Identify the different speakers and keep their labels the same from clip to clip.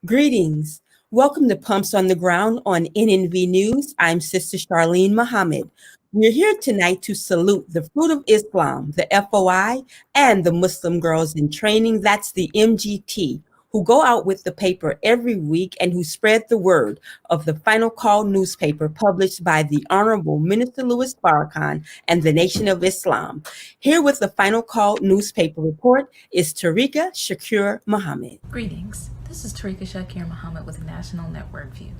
Speaker 1: Greetings. Welcome to Pumps on the Ground on NNV News. I'm Sister Charlene Muhammad. We're here tonight to salute the Fruit of Islam, the FOI, and the Muslim Girls in Training, that's the MGT, who go out with the paper every week and who spread the word of the Final Call newspaper published by the Honorable Minister Louis Farrakhan and the Nation of Islam. Here with the Final Call newspaper report is Tariqa Shakur Muhammad.
Speaker 2: Greetings. This is Tariqa Shakir Muhammad with National Network View.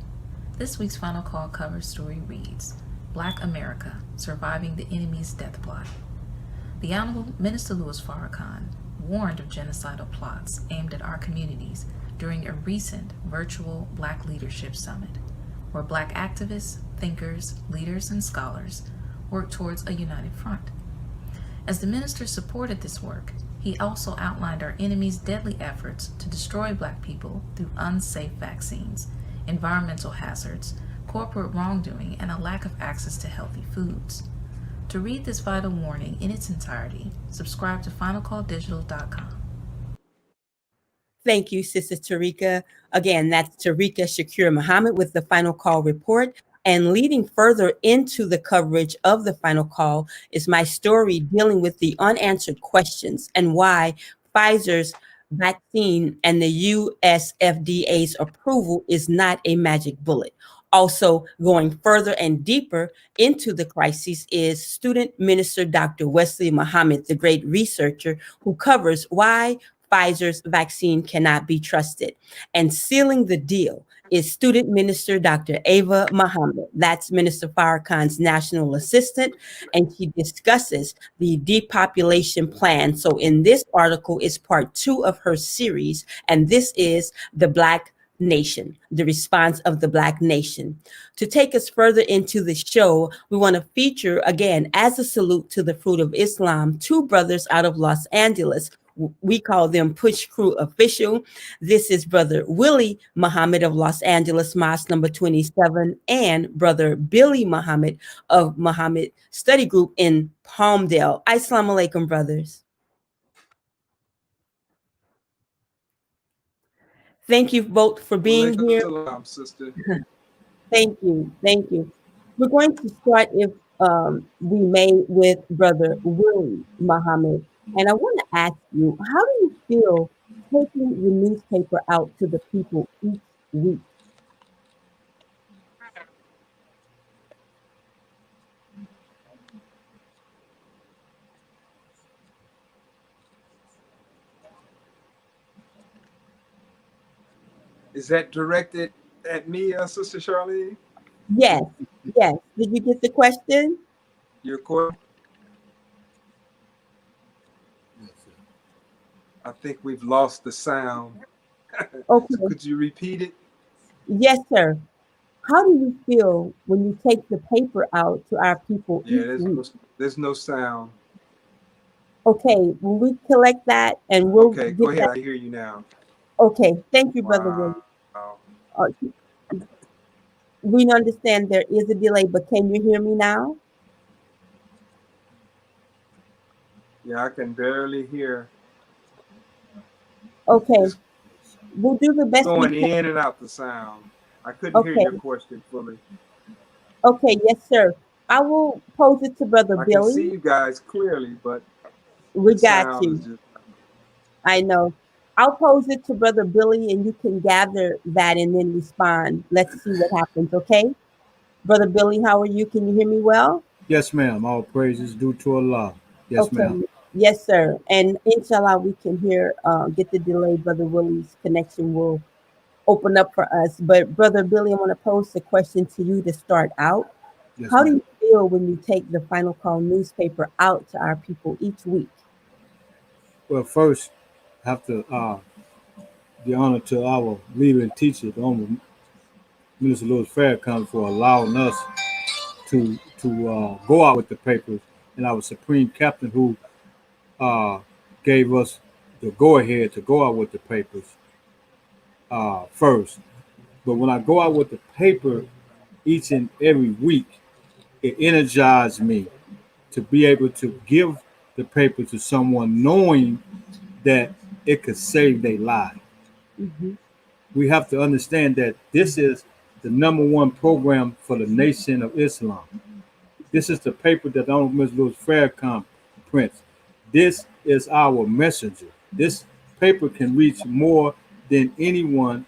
Speaker 2: This week's Final Call cover story reads, Black America, Surviving the Enemy's Death Plot. The Honorable Minister Louis Farrakhan warned of genocidal plots aimed at our communities during a recent virtual Black Leadership Summit, where Black activists, thinkers, leaders, and scholars worked towards a united front. As the minister supported this work, he also outlined our enemy's deadly efforts to destroy Black people through unsafe vaccines, environmental hazards, corporate wrongdoing, and a lack of access to healthy foods. To read this vital warning in its entirety, subscribe to finalcalldigital.com.
Speaker 1: Thank you, Sister Tariqa. Again, that's Tariqa Shakur Muhammad with the Final Call report. And leading further into the coverage of the Final Call is my story dealing with the unanswered questions and why Pfizer's vaccine and the US FDA's approval is not a magic bullet. Also, going further and deeper into the crisis is student minister Dr. Wesley Muhammad, the great researcher who covers why Pfizer's vaccine cannot be trusted. And sealing the deal is student minister Dr. Ava Muhammad. That's Minister Farrakhan's national assistant, and she discusses the depopulation plan. So in this article is part 2 of her series, and this is the Black Nation, the response of the Black nation. To take us further into the show, we want to feature, again, as a salute to the Fruit of Islam, 2 brothers out of Los Angeles. We call them Push Crew Official. This is Brother Willie Muhammad of Los Angeles Mosque number 27 and Brother Billy Muhammad of Muhammad Study Group in Palmdale. Assalamu alaikum, brothers. Thank you both for being here.
Speaker 3: Salam, sister.
Speaker 1: Thank you. Thank you. We're going to start, if we may, with Brother Willie Muhammad. And I want to ask you, how do you feel taking the newspaper out to the people each week?
Speaker 3: Is that directed at me, Sister Charlene?
Speaker 1: Yes, yes. Did you get the question?
Speaker 3: Your question? I think we've lost the sound.
Speaker 1: Okay.
Speaker 3: So could you repeat it?
Speaker 1: Yes, sir. How do you feel when you take the paper out to our people each week?
Speaker 3: There's no sound.
Speaker 1: Okay, will we collect that and we'll
Speaker 3: Okay, go ahead. I hear you now.
Speaker 1: Okay, thank you, Brother Willie.
Speaker 3: Wow.
Speaker 1: We understand there is a delay, but can you hear me now?
Speaker 3: Yeah, I can barely hear.
Speaker 1: Okay, we'll do the best
Speaker 3: Going
Speaker 1: we can.
Speaker 3: in and out the sound. I couldn't hear your question fully.
Speaker 1: Okay, yes, sir. I will pose it to Brother
Speaker 3: I
Speaker 1: Billy.
Speaker 3: can see you guys clearly, but
Speaker 1: we got you. I know. I'll pose it to Brother Billy, and you can gather that and then respond. Let's see what happens, okay? Brother Billy, how are you? Can you hear me well?
Speaker 4: Yes, ma'am. All praises due to Allah. Yes,
Speaker 1: okay.
Speaker 4: ma'am.
Speaker 1: Yes, sir. And inshallah, we can hear, get the delay. Brother Willie's connection will open up for us. But Brother Billy, I want to pose the question to you to start out.
Speaker 4: Yes,
Speaker 1: how
Speaker 4: ma'am.
Speaker 1: do you feel when you take the Final Call newspaper out to our people each week?
Speaker 4: Well, first, I have to the honor to our leader and teacher, the Honorable Minister Louis Farrakhan, for allowing us to go out with the papers, and our Supreme Captain who gave us the go-ahead to go out with the papers first. But when I go out with the paper each and every week, it energized me to be able to give the paper to someone knowing that it could save their life.
Speaker 1: Mm-hmm.
Speaker 4: we have to understand that this is the number one program for the Nation of Islam. This is the paper that Honorable Ms. Louis Farrakhan prints. This is our messenger. This paper can reach more than anyone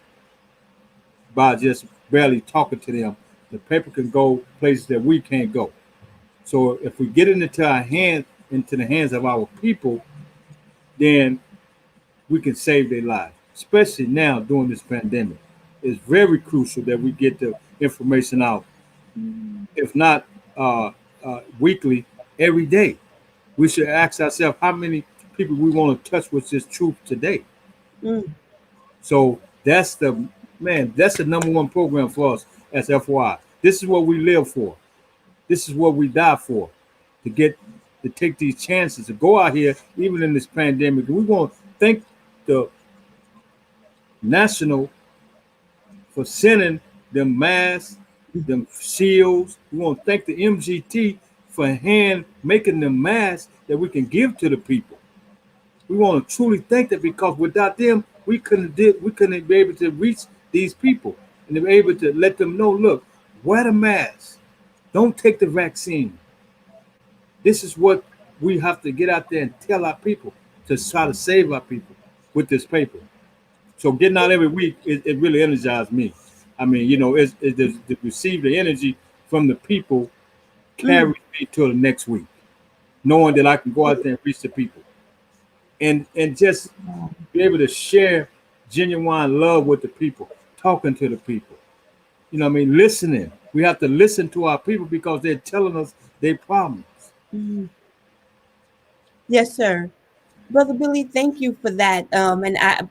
Speaker 4: by just barely talking to them. The paper can go places that we can't go. So if we get it into the hands of our people, then we can save their lives, especially now during this pandemic. It's very crucial that we get the information out, if not weekly, every day. We should ask ourselves how many people we want to touch with this truth today.
Speaker 1: Mm.
Speaker 4: So that's the number one program for us as FY. This is what we live for. This is what we die for. To take these chances to go out here, even in this pandemic. We want to thank the National for sending them masks, them shields. We want to thank the MGT for making them masks that we can give to the people. We want to truly thank them, because without them, we couldn't be able to reach these people and to be able to let them know, look, wear the mask. Don't take the vaccine. This is what we have to get out there and tell our people to try to save our people with this paper. So getting out every week, it really energized me. I mean, it's to receive the energy from the people carries me to the next week, knowing that I can go out there and reach the people, and just be able to share genuine love with the people, talking to the people. Listening. We have to listen to our people because they're telling us their problems.
Speaker 1: Mm. Yes, sir. Brother Billy, thank you for that.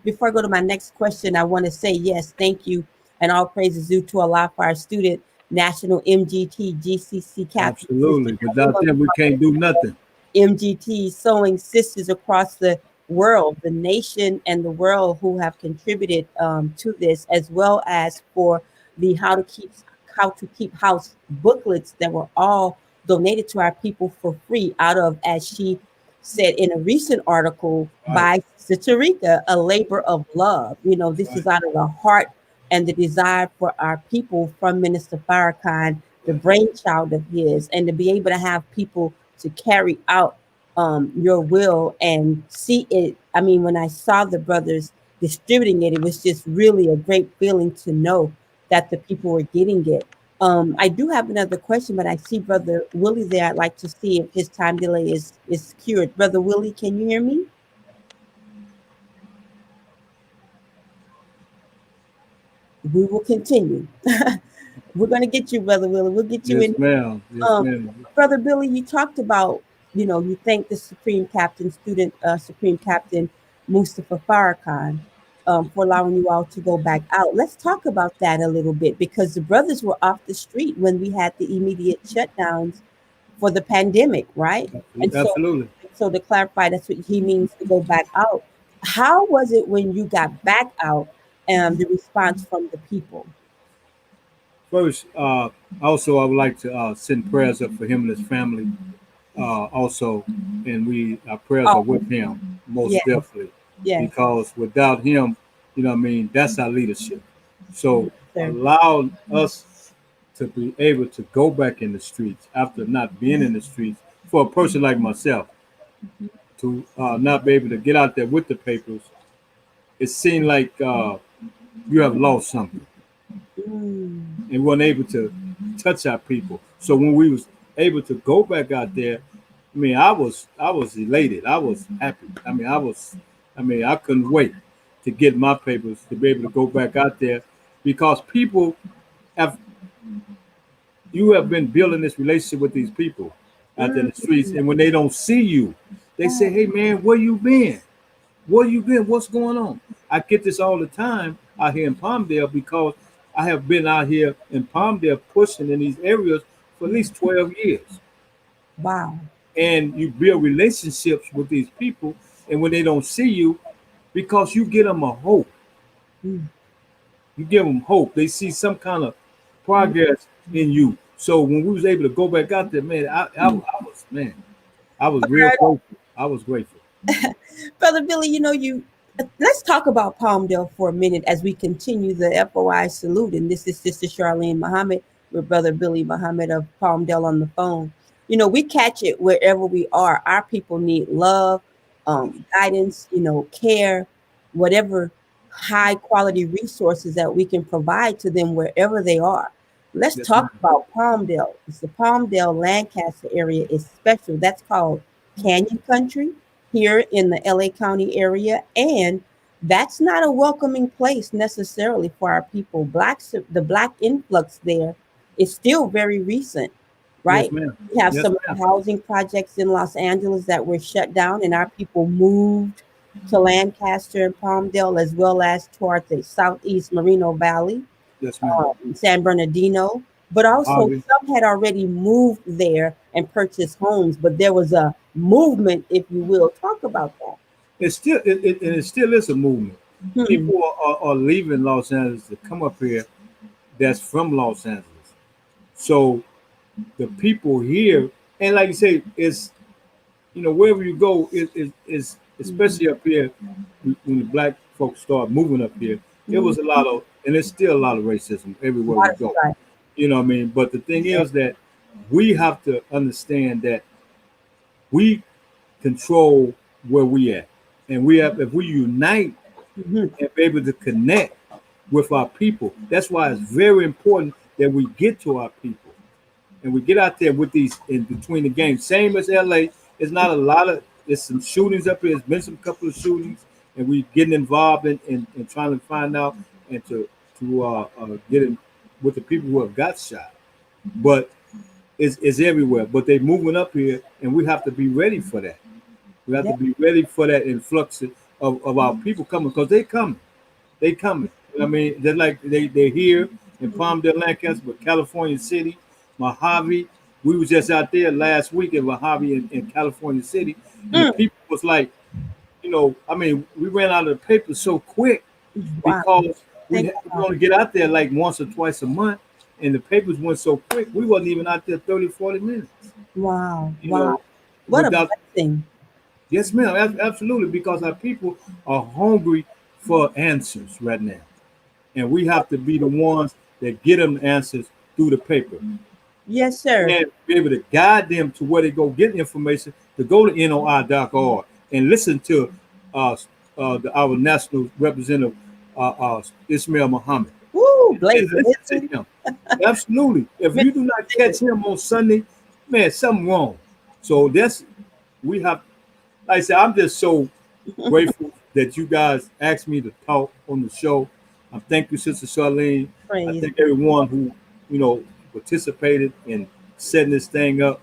Speaker 1: Before I go to my next question, I want to say yes, thank you, and all praises due to Allah for our student, National MGT GCC captain.
Speaker 4: Absolutely. Without them, we can't do nothing.
Speaker 1: MGT sewing sisters across the world, the nation and the world, who have contributed to this, as well as for the how to keep house booklets that were all donated to our people for free out of, as she said in a recent article by Sister Tarika, a labor of love. This is out of the heart and the desire for our people from Minister Farrakhan, the brainchild of his, and to be able to have people to carry out your will and see it. I mean, when I saw the brothers distributing it, it was just really a great feeling to know that the people were getting it. I do have another question, but I see Brother Willie there. I'd like to see if his time delay is secured. Brother Willie, can you hear me? We will continue. We're going to get you, Brother Willie. We'll get you in.
Speaker 4: Ma'am. Yes, ma'am.
Speaker 1: Brother Billy, you talked about, you thank the Supreme Captain Mustafa Farrakhan for allowing you all to go back out. Let's talk about that a little bit, because the brothers were off the street when we had the immediate shutdowns for the pandemic, right? And
Speaker 4: absolutely.
Speaker 1: So to clarify, that's what he means to go back out. How was it when you got back out, the response from the people?
Speaker 4: First, also, I would like to send prayers up for him and his family. Also, and our prayers are with him, most definitely. Yes. Because without him, that's our leadership. So allow us to be able to go back in the streets after not being in the streets, for a person like myself, to not be able to get out there with the papers. It seemed like you have lost something, and weren't able to touch our people. So when we was able to go back out there, I was elated. I was happy. I couldn't wait to get my papers, to be able to go back out there, because you have been building this relationship with these people out there in the streets, and when they don't see you, they say, "Hey man, where you been? Where you been? What's going on?" I get this all the time out here in Palmdale, because I have been out here in Palmdale pushing in these areas for at least 12 years.
Speaker 1: Wow.
Speaker 4: And you build relationships with these people, and when they don't see you, because you give them a hope. You give them hope. They see some kind of progress in you. So when we was able to go back out there, man, I was real grateful. I was grateful.
Speaker 1: Brother Billy, Let's talk about Palmdale for a minute as we continue the FOI salute. And this is Sister Charlene Muhammad with Brother Billy Muhammad of Palmdale on the phone. We catch it wherever we are. Our people need love, guidance, care, whatever high quality resources that we can provide to them wherever they are. Let's
Speaker 4: Yes,
Speaker 1: talk
Speaker 4: ma'am.
Speaker 1: about Palmdale. It's the Palmdale Lancaster area is special. That's called Canyon Country here in the LA County area. And that's not a welcoming place necessarily for our people. The black influx there is still very recent,
Speaker 4: Yes,
Speaker 1: right?
Speaker 4: ma'am.
Speaker 1: We have
Speaker 4: Yes,
Speaker 1: some of
Speaker 4: ma'am.
Speaker 1: the housing projects in Los Angeles that were shut down, and our people moved to Lancaster and Palmdale, as well as toward the southeast Moreno Valley,
Speaker 4: Yes, ma'am.
Speaker 1: San Bernardino. But also,
Speaker 4: Harvey.
Speaker 1: some had already moved there and purchased homes, but there was a movement, if you will. Talk about that.
Speaker 4: And it still is a movement.
Speaker 1: Hmm.
Speaker 4: People are leaving Los Angeles to come up here that's from Los Angeles. So the people here, and like you say, it's wherever you go, is especially up here when the black folks start moving up here, it
Speaker 1: Mhm.
Speaker 4: was a lot of, and there's still a lot of racism everywhere we
Speaker 1: Lot of
Speaker 4: go.
Speaker 1: strife.
Speaker 4: You know what I mean? But the thing
Speaker 1: Yeah.
Speaker 4: is that we have to understand that we control where we at, and we have if we unite
Speaker 1: Mhm.
Speaker 4: and be able to connect with our people. That's why it's very important that we get to our people and we get out there with these in between the games. Same as LA, it's not a lot of. There's some shootings up here. There's been some couple of shootings, and we getting involved in trying to find out and to get in with the people who have got shot. But it's everywhere. But they moving up here, and we have to be ready for that. We have
Speaker 1: Yeah.
Speaker 4: to be ready for that influx of our people coming because they coming. They coming. I mean, they're like they're here in Palmdale, Lancaster, but California City, Mojave. We was just out there last week in Mojave in California City, and the
Speaker 1: Mm.
Speaker 4: people was like, I mean, we ran out of the paper so quick
Speaker 1: Wow.
Speaker 4: because
Speaker 1: Think
Speaker 4: we
Speaker 1: about
Speaker 4: only get out there like once or twice a month, and the papers went so quick, we wasn't even out there 30, 40 minutes,
Speaker 1: it. Wow.
Speaker 4: you
Speaker 1: Wow.
Speaker 4: know,
Speaker 1: What a
Speaker 4: without,
Speaker 1: blessing.
Speaker 4: yes, ma'am, absolutely, because our people are hungry for answers right now. And we have to be the ones that get them answers through the paper
Speaker 1: Yes, sir.
Speaker 4: and be able to guide them to where they go get information to go to NOI.org and listen to uh, our national representative Ismail Muhammad
Speaker 1: Woo,
Speaker 4: and
Speaker 1: blazing,
Speaker 4: listen to
Speaker 1: isn't
Speaker 4: him. Absolutely. If
Speaker 1: it?
Speaker 4: you do not catch him on Sunday, man, something wrong. So we have. Like I said, I'm just so grateful that you guys asked me to talk on the show. I thank you, Sister Charlene. I
Speaker 1: Praise
Speaker 4: thank everyone who, participated in setting this thing up.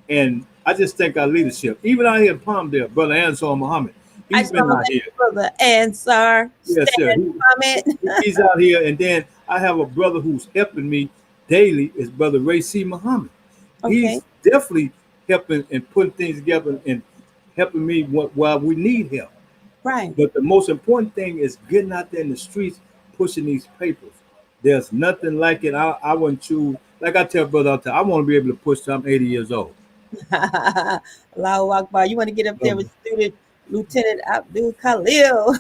Speaker 4: And I just thank our leadership. Even out here in Palmdale, Brother Ansar Muhammad,
Speaker 1: I
Speaker 4: he's
Speaker 1: saw
Speaker 4: been out
Speaker 1: that
Speaker 4: here.
Speaker 1: brother Ansar
Speaker 4: Yes, sir.
Speaker 1: stand comment.
Speaker 4: He's out here. And then I have a brother who's helping me daily, is Brother Ray C. Muhammad.
Speaker 1: Okay,
Speaker 4: He's definitely helping and putting things together and helping me while we need help.
Speaker 1: right.
Speaker 4: But the most important thing is getting out there in the streets, pushing these papers. There's nothing like it. I want to, like I tell brother out there, I want to be able to push till I'm 80 years old.
Speaker 1: Allahu Akbar. You want to get up there
Speaker 4: Um,
Speaker 1: with student Lieutenant Abdul Khalil.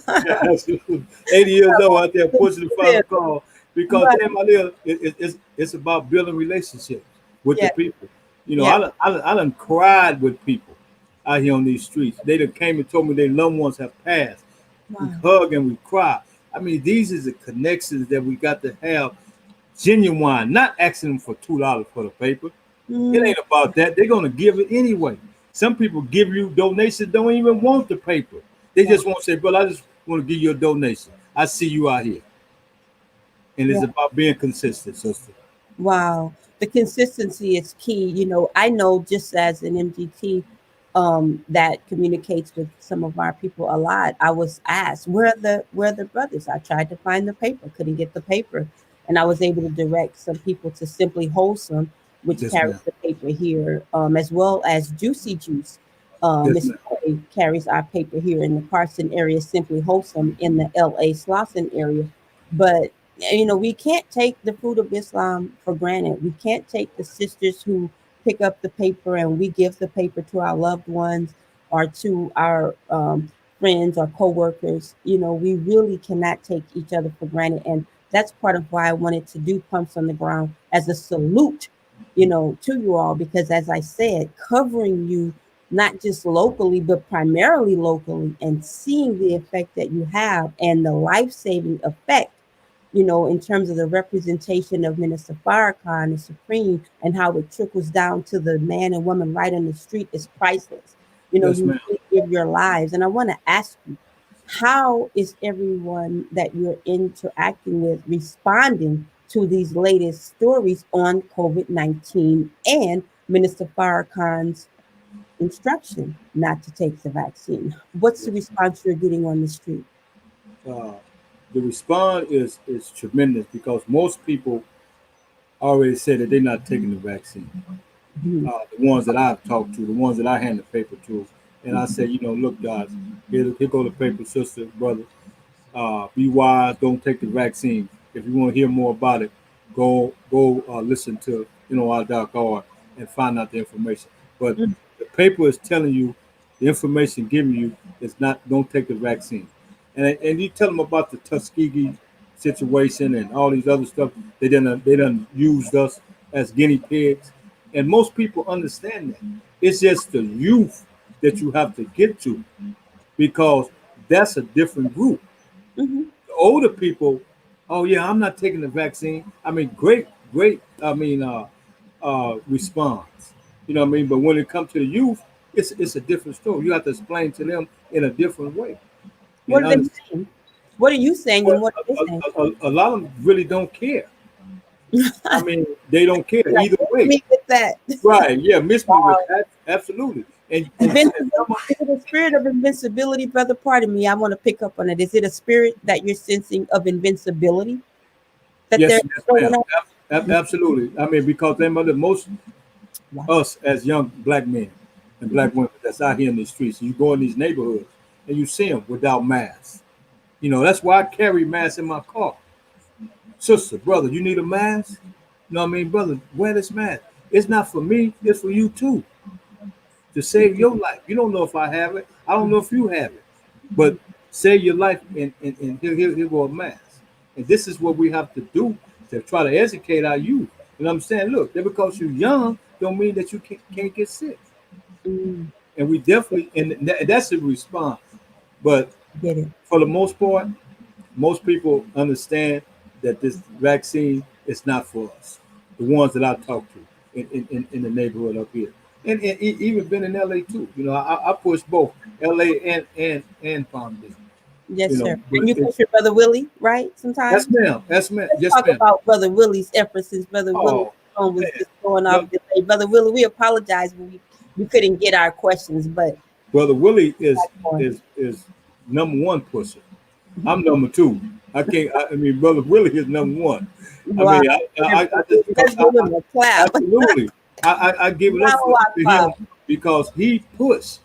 Speaker 4: 80 years old out there pushing the final call because
Speaker 1: Right.
Speaker 4: then my little, it's about building relationships with the
Speaker 1: Yeah,
Speaker 4: people.
Speaker 1: yeah.
Speaker 4: I done cried with people out here on these streets. They done came and told me their loved ones have passed. We
Speaker 1: Wow.
Speaker 4: hug and we cry. I mean, these is the connections that we got to have genuine, not asking them for $2 for the paper. It
Speaker 1: Mm,
Speaker 4: ain't about that. They're gonna give it anyway. Some people give you donations, don't even want the paper. They
Speaker 1: yeah,
Speaker 4: just want to say, "Brother, I just want to give you a donation. I see you out here," and it's
Speaker 1: yeah.
Speaker 4: about being consistent, sister.
Speaker 1: Wow. The consistency is key. I know just as an MGT that communicates with some of our people a lot, I was asked, where are the brothers? I tried to find the paper, couldn't get the paper. And I was able to direct some people to Simply Wholesome, which
Speaker 4: Yes,
Speaker 1: carries
Speaker 4: ma'am.
Speaker 1: the paper here, as well as Juicy Juice.
Speaker 4: Yes,
Speaker 1: Miss
Speaker 4: ma'am.
Speaker 1: Corey carries our paper here in the Carson area, Simply Wholesome in the LA Slauson area. But we can't take the fruit of Islam for granted. We can't take the sisters who pick up the paper and we give the paper to our loved ones or to our friends or coworkers, we really cannot take each other for granted. And that's part of why I wanted to do Pumps on the Ground as a salute, to you all, because as I said, covering you not just locally, but primarily locally, and seeing the effect that you have and the life-saving effect, in terms of the representation of Minister Farrakhan and Supreme and how it trickles down to the man and woman right on the street is priceless.
Speaker 4: Yes,
Speaker 1: You
Speaker 4: ma'am.
Speaker 1: really give your lives. And I want to ask you, how is everyone that you're interacting with responding to these latest stories on COVID-19 and Minister Farrakhan's instruction not to take the vaccine? What's the response you're getting on the street?
Speaker 4: Uh, the response is tremendous because most people already said that they're not taking the vaccine.
Speaker 1: Mhm.
Speaker 4: The ones that I've talked to, the ones that I hand the paper to, and I say, look, guys, here go the paper, sister, brother. Be wise. Don't take the vaccine. If you want to hear more about it, go listen to our .org and find out the information. But
Speaker 1: Mm,
Speaker 4: the paper is telling you the information given you is not. Don't take the vaccine. And you tell them about the Tuskegee situation and all these other stuff. They done used us as guinea pigs, and most people understand that. It's just the youth that you have to get to because that's a different group.
Speaker 1: mhm.
Speaker 4: The older people, oh yeah, I'm not taking the vaccine. I mean, great. I mean, response. You know what I mean? But when it comes to the youth, it's a different story. You have to explain to them in a different way.
Speaker 1: What
Speaker 4: And
Speaker 1: are they
Speaker 4: understand.
Speaker 1: saying? What are you saying and
Speaker 4: Well,
Speaker 1: what are they saying?
Speaker 4: a lot of them really don't care. I mean, they don't care
Speaker 1: Like,
Speaker 4: either
Speaker 1: hit
Speaker 4: way.
Speaker 1: me with that.
Speaker 4: Right? Yeah, miss me with
Speaker 1: Wow.
Speaker 4: that. Absolutely. And
Speaker 1: Invincibility. Is it a spirit of invincibility, brother? Pardon me. I want to pick up on it. Is it a spirit that you're sensing of invincibility that they're
Speaker 4: yes,
Speaker 1: throwing
Speaker 4: ma'am.
Speaker 1: out?
Speaker 4: Absolutely. I mean, because them are the most
Speaker 1: Wow.
Speaker 4: us as young black men and
Speaker 1: Mhm.
Speaker 4: black women that's out here in these streets. You go in these neighborhoods and you see them without masks. That's why I carry masks in my car. Sister, brother, you need a mask? You know what I mean, brother? Wear this mask. It's not for me. It's for you too to save your life. You don't know if I have it. I don't know if you have it, but save your life and here go a mask. And this is what we have to do to try to educate our youth. You know what I'm saying? Look, just because you're young, don't mean that you can't get sick.
Speaker 1: Mm,
Speaker 4: And we definitely, and that's the response. But
Speaker 1: get it.
Speaker 4: for the most part, most people understand that this vaccine is not for us. The ones that I talk to in the neighborhood up here, and even been in LA too. I push both LA and Palm Beach.
Speaker 1: Yes, sir.
Speaker 4: But
Speaker 1: And you push your brother Willie, right?
Speaker 4: yes,
Speaker 1: Sometimes.
Speaker 4: ma'am. Yes, ma'am.
Speaker 1: Let's
Speaker 4: Yes,
Speaker 1: talk
Speaker 4: ma'am.
Speaker 1: about Brother Willie's efforts since Brother Willie's
Speaker 4: Oh
Speaker 1: phone was
Speaker 4: man,
Speaker 1: just going off
Speaker 4: Brother,
Speaker 1: delay. Brother Willie, we apologize, but we couldn't get our questions, but
Speaker 4: Brother Willie is
Speaker 1: on.
Speaker 4: is is number one pusher. I'm number two. I mean, Brother Willie is number one. I
Speaker 1: Wow.
Speaker 4: mean, I just because
Speaker 1: Let's give him a clap.
Speaker 4: absolutely, I give it up
Speaker 1: Allahu
Speaker 4: to
Speaker 1: Akbar.
Speaker 4: him because he pushed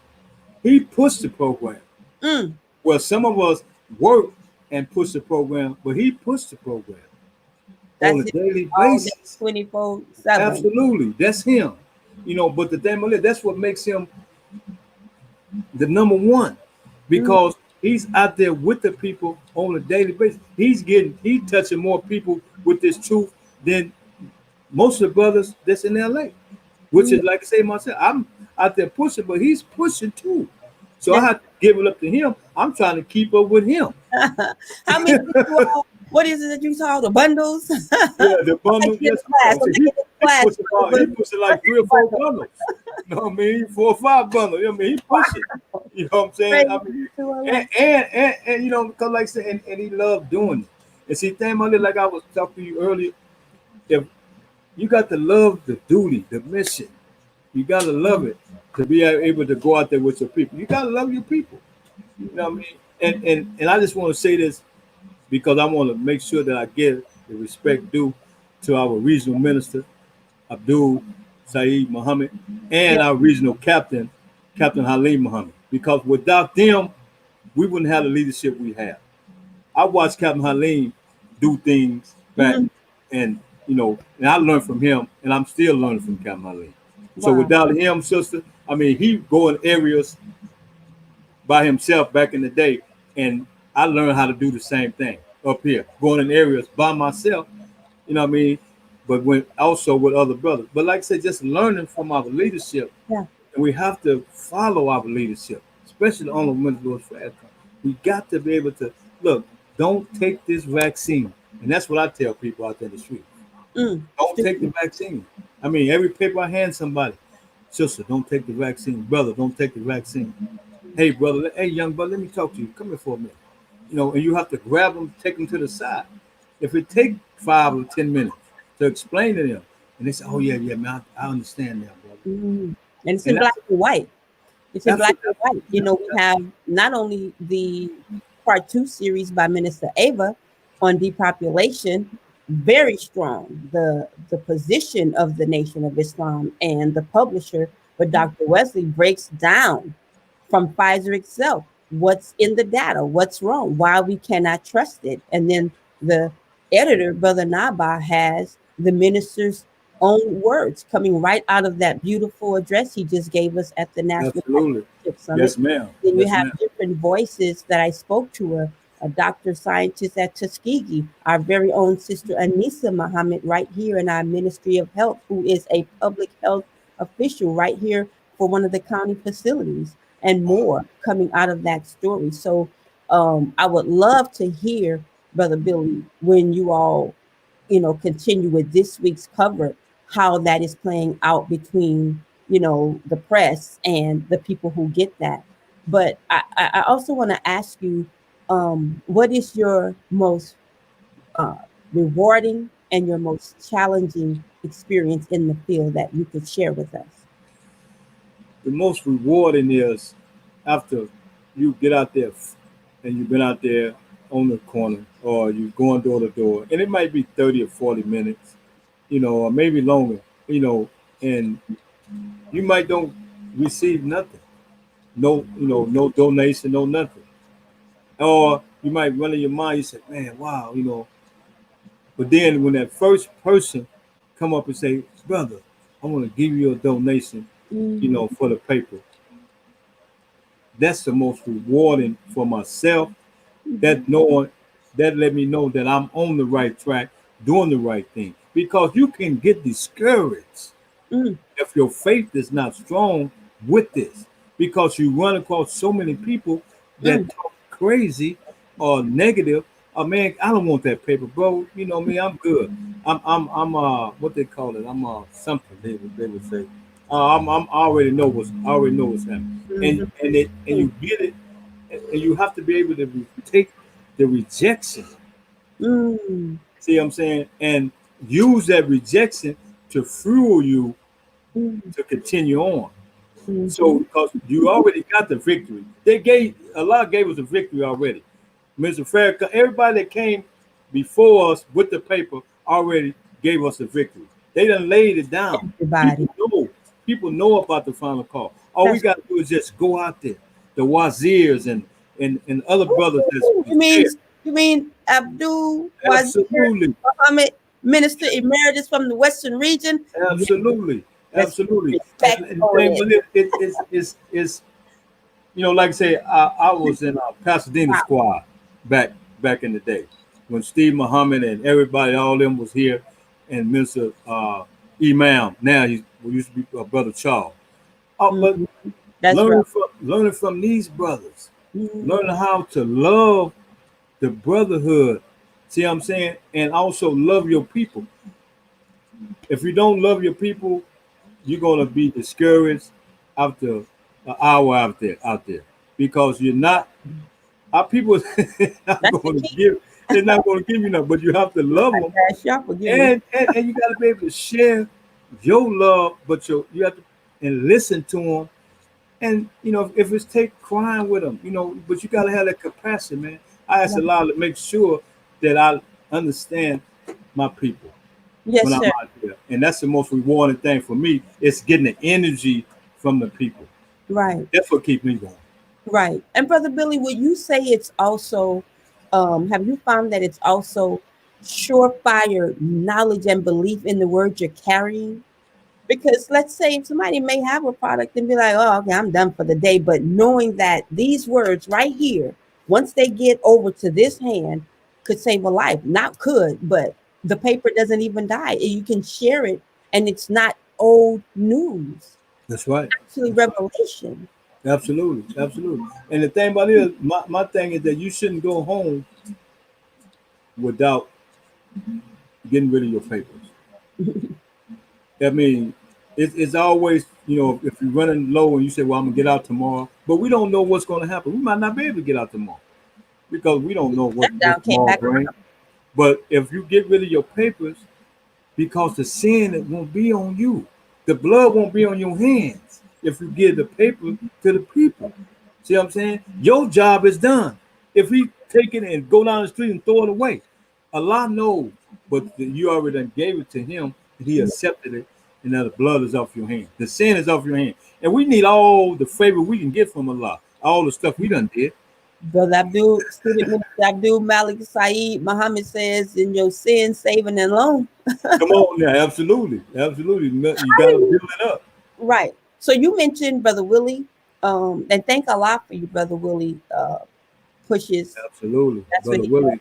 Speaker 4: the program.
Speaker 1: Mm,
Speaker 4: Well, some of us work and push the program, but he pushed the program on a
Speaker 1: that's it.
Speaker 4: daily
Speaker 1: All day,
Speaker 4: basis.
Speaker 1: 24/7.
Speaker 4: Absolutely, that's him. But the thing about it, that's what makes him the number one
Speaker 1: Mm,
Speaker 4: because he's out there with the people on a daily basis. He's touching more people with this truth than most of the brothers that's in LA, which
Speaker 1: mm.
Speaker 4: is like I say myself, I'm out there pushing, but he's pushing too. So I
Speaker 1: That's
Speaker 4: have to give it up to him. I'm trying to keep up with him.
Speaker 1: how many did you all? What is it that you saw? The bundles?
Speaker 4: Yeah, the
Speaker 1: I'm
Speaker 4: bundle,
Speaker 1: taking
Speaker 4: yes,
Speaker 1: a class.
Speaker 4: ma'am.
Speaker 1: I'm
Speaker 4: See,
Speaker 1: taking a class.
Speaker 4: he pushing like 3 or 4 bundles. You know what I mean? 4 or 5 bundles. You know what I mean? He pushing. You know what I'm saying?
Speaker 1: Praise
Speaker 4: I mean,
Speaker 1: to Allah.
Speaker 4: and because like I said, and he loved doing it. And see, thing about it, like I was talking to you earlier, if you got to love the duty, the mission, you got to love it to be able to go out there with your people. You got to love your people. You know what I mean? And I just want to say this because I want to make sure that I give the respect due to our regional minister, Abdul Saeed Muhammad,
Speaker 1: Yeah.
Speaker 4: and our regional captain, Captain Halim Muhammad. Because without them, we wouldn't have the leadership we have. I watched Captain Halim do things back,
Speaker 1: Mhm.
Speaker 4: and I learned from him, and I'm still learning from Captain Halim. So
Speaker 1: Wow.
Speaker 4: without him, sister, I mean, he go in areas by himself back in the day, and I learned how to do the same thing up here, going in areas by myself. You know what I mean? But when also with other brothers. But like I said, just learning from our leadership,
Speaker 1: Yeah.
Speaker 4: and we have to follow our leadership, especially the Honorable Minister Louis Farrakhan. We got to be able to look. Don't take this vaccine, and that's what I tell people out there in the street. Don't take the vaccine. I mean, every paper I hand somebody, sister, don't take the vaccine. Brother, don't take the vaccine. Hey, brother, hey, young brother, let me talk to you. Come here for a minute. You know, and you have to grab them, take them to the side. If it take 5 or 10 minutes to explain to them, and they say, "Oh yeah, yeah, man, I understand that, brother."
Speaker 1: And it's in
Speaker 4: And
Speaker 1: black and white. It's in black and
Speaker 4: absolutely,
Speaker 1: white. You know, we have not only the part 2 series by Minister Ava on depopulation, very strong, the position of the Nation of Islam and the publisher, but Dr. Wesley breaks down from Pfizer itself what's in the data, what's wrong, why we cannot trust it. And then the editor, Brother Naba, has the minister's own words coming right out of that beautiful address he just gave us at the National
Speaker 4: absolutely.
Speaker 1: Partnership Summit.
Speaker 4: Yes, ma'am.
Speaker 1: Then you
Speaker 4: Yes,
Speaker 1: have
Speaker 4: ma'am.
Speaker 1: different voices that I spoke to, a doctor scientist at Tuskegee, our very own sister Anissa Muhammad, right here in our Ministry of Health, who is a public health official right here for one of the county facilities, and more coming out of that story. So I would love to hear, Brother Billy, when you all, continue with this week's cover, how that is playing out between, the press and the people who get that. But I also want to ask you, what is your most uh, rewarding and your most challenging experience in the field that you could share with us?
Speaker 4: The most rewarding is after you get out there and you've been out there on the corner or you're going door to door, and it might be 30 or 40 minutes, or maybe longer, and you might don't receive nothing. No, no donation, no nothing. Or you might run in your mind, you say, man, wow, But then when that first person come up and say, brother, I want to give you a donation, for the paper. That's the most rewarding for myself. That let me know that I'm on the right track, doing the right thing. Because you can get discouraged if your faith is not strong with this. Because you run across so many people that talk crazy or negative. Oh man, I don't want that paper, bro. You know me, I'm good. I'm what they call it. I'm something they would say. I already know what's happening. And you get it, and you have to be able to take the rejection. See what I'm saying? And use that rejection to fuel you to continue on. So because you already got the victory, Allah gave us a victory already. Mr. Farrakhan, everybody that came before us with the paper already gave us a victory. They done laid it down.
Speaker 1: Everybody.
Speaker 4: People know about the final call. All we got to do is just go out there. The wazirs and other brothers.
Speaker 1: You mean Abdul Wazir
Speaker 4: Absolutely.
Speaker 1: Muhammad, Minister Emeritus from the Western region?
Speaker 4: Absolutely. Absolutely.
Speaker 1: Respect
Speaker 4: And
Speaker 1: for
Speaker 4: it's like I say, I was in Pasadena squad back in the day when Steve Muhammad and everybody, all them was here, and Minister Imam. Now he used to be Brother Charles. But
Speaker 1: That's
Speaker 4: learning from these brothers, learning how to love the brotherhood. See what I'm saying? And also love your people. If you don't love your people, you're gonna be discouraged after an hour out there because you're not. Our people not going to give. They're not going to give you nothing, but you have to love them, and you got to be able to share your love, but you have to and listen to them, and if it's take crying with them, but you got to have that capacity, man. I ask Allah to make sure that I understand my people when I'm out there, and that's the most rewarding thing for me. It's getting the energy from the people.
Speaker 1: Right.
Speaker 4: That's what keeps me going.
Speaker 1: Right. And Brother Billy, would you say it's also, have you found that it's also surefire knowledge and belief in the word you're carrying? Because let's say somebody may have a product and be like, oh, okay, I'm done for the day. But knowing that these words right here, once they get over to this hand, could save a life. Not could, but the paper doesn't even die. You can share it and it's not old news.
Speaker 4: That's right.
Speaker 1: Actually,
Speaker 4: That's right.
Speaker 1: revelation.
Speaker 4: Absolutely, absolutely. And the thing about it is, my thing is that you shouldn't go home without getting rid of your papers. I mean, it's always, if you're running low and you say, well, I'm going to get out tomorrow, but we don't know what's going to happen. We might not be able to get out tomorrow because we don't know what
Speaker 1: Down came
Speaker 4: tomorrow
Speaker 1: back
Speaker 4: brings.
Speaker 1: around.
Speaker 4: But if you get rid of your papers, because the sin it won't be on you, the blood won't be on your hands if you give the paper to the people. See what I'm saying? Your job is done. If he take it and go down the street and throw it away, Allah knows, but you already done gave it to him, and he accepted it, and now the blood is off your hand. The sin is off your hand. And we need all the favor we can get from Allah, all the stuff we done did.
Speaker 1: Brother Abdul, student minister Abdul Malik Saeed Muhammad says, in your sin, saving, and loan.
Speaker 4: Come on now, absolutely. Absolutely. You got to build it up.
Speaker 1: Right. So you mentioned Brother Willie, and thank Allah for you, Brother Willie, pushes.
Speaker 4: Absolutely.
Speaker 1: That's
Speaker 4: Brother
Speaker 1: what he
Speaker 4: Willie.
Speaker 1: does.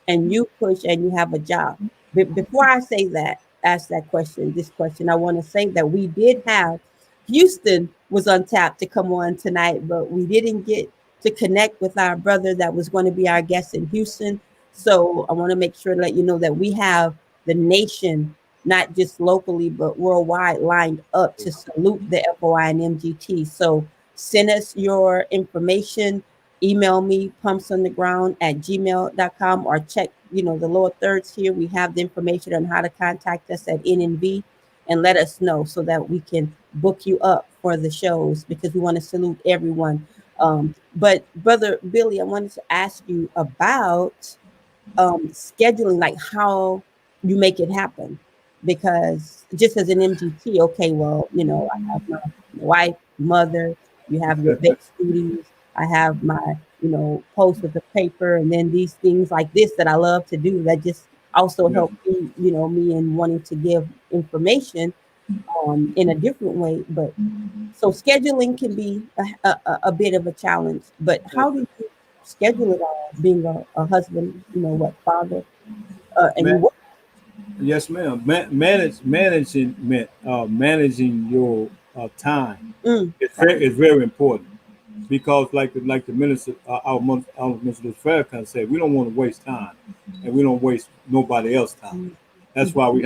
Speaker 1: And you push and you have a job. Before I say that, ask that question, this question, I want to say that we did have, Houston was untapped to come on tonight, but we didn't get to connect with our brother that was going to be our guest in Houston. So I want to make sure to let you know that we have the nation, not just locally, but worldwide, lined up to salute the FOI and MGT. So send us your information. Email me, pumpsunderground@gmail.com, or check, the lower thirds here. We have the information on how to contact us at NNV and let us know so that we can book you up for the shows, because we want to salute everyone. But Brother Billy, I wanted to ask you about scheduling, like how you make it happen. Because just as an MGT, okay, well, I have my wife, mother, you have your bake studios, I have my, post with the paper, and then these things like this that I love to do that just also help me, me in wanting to give information in a different way. But so scheduling can be a bit of a challenge. But how do you schedule it all, being a husband, father, and you work?
Speaker 4: Yes, ma'am. Managing your time is very important, because like the minister, our minister Farrakhan said, we don't want to waste time, and we don't waste nobody else's time. That's why we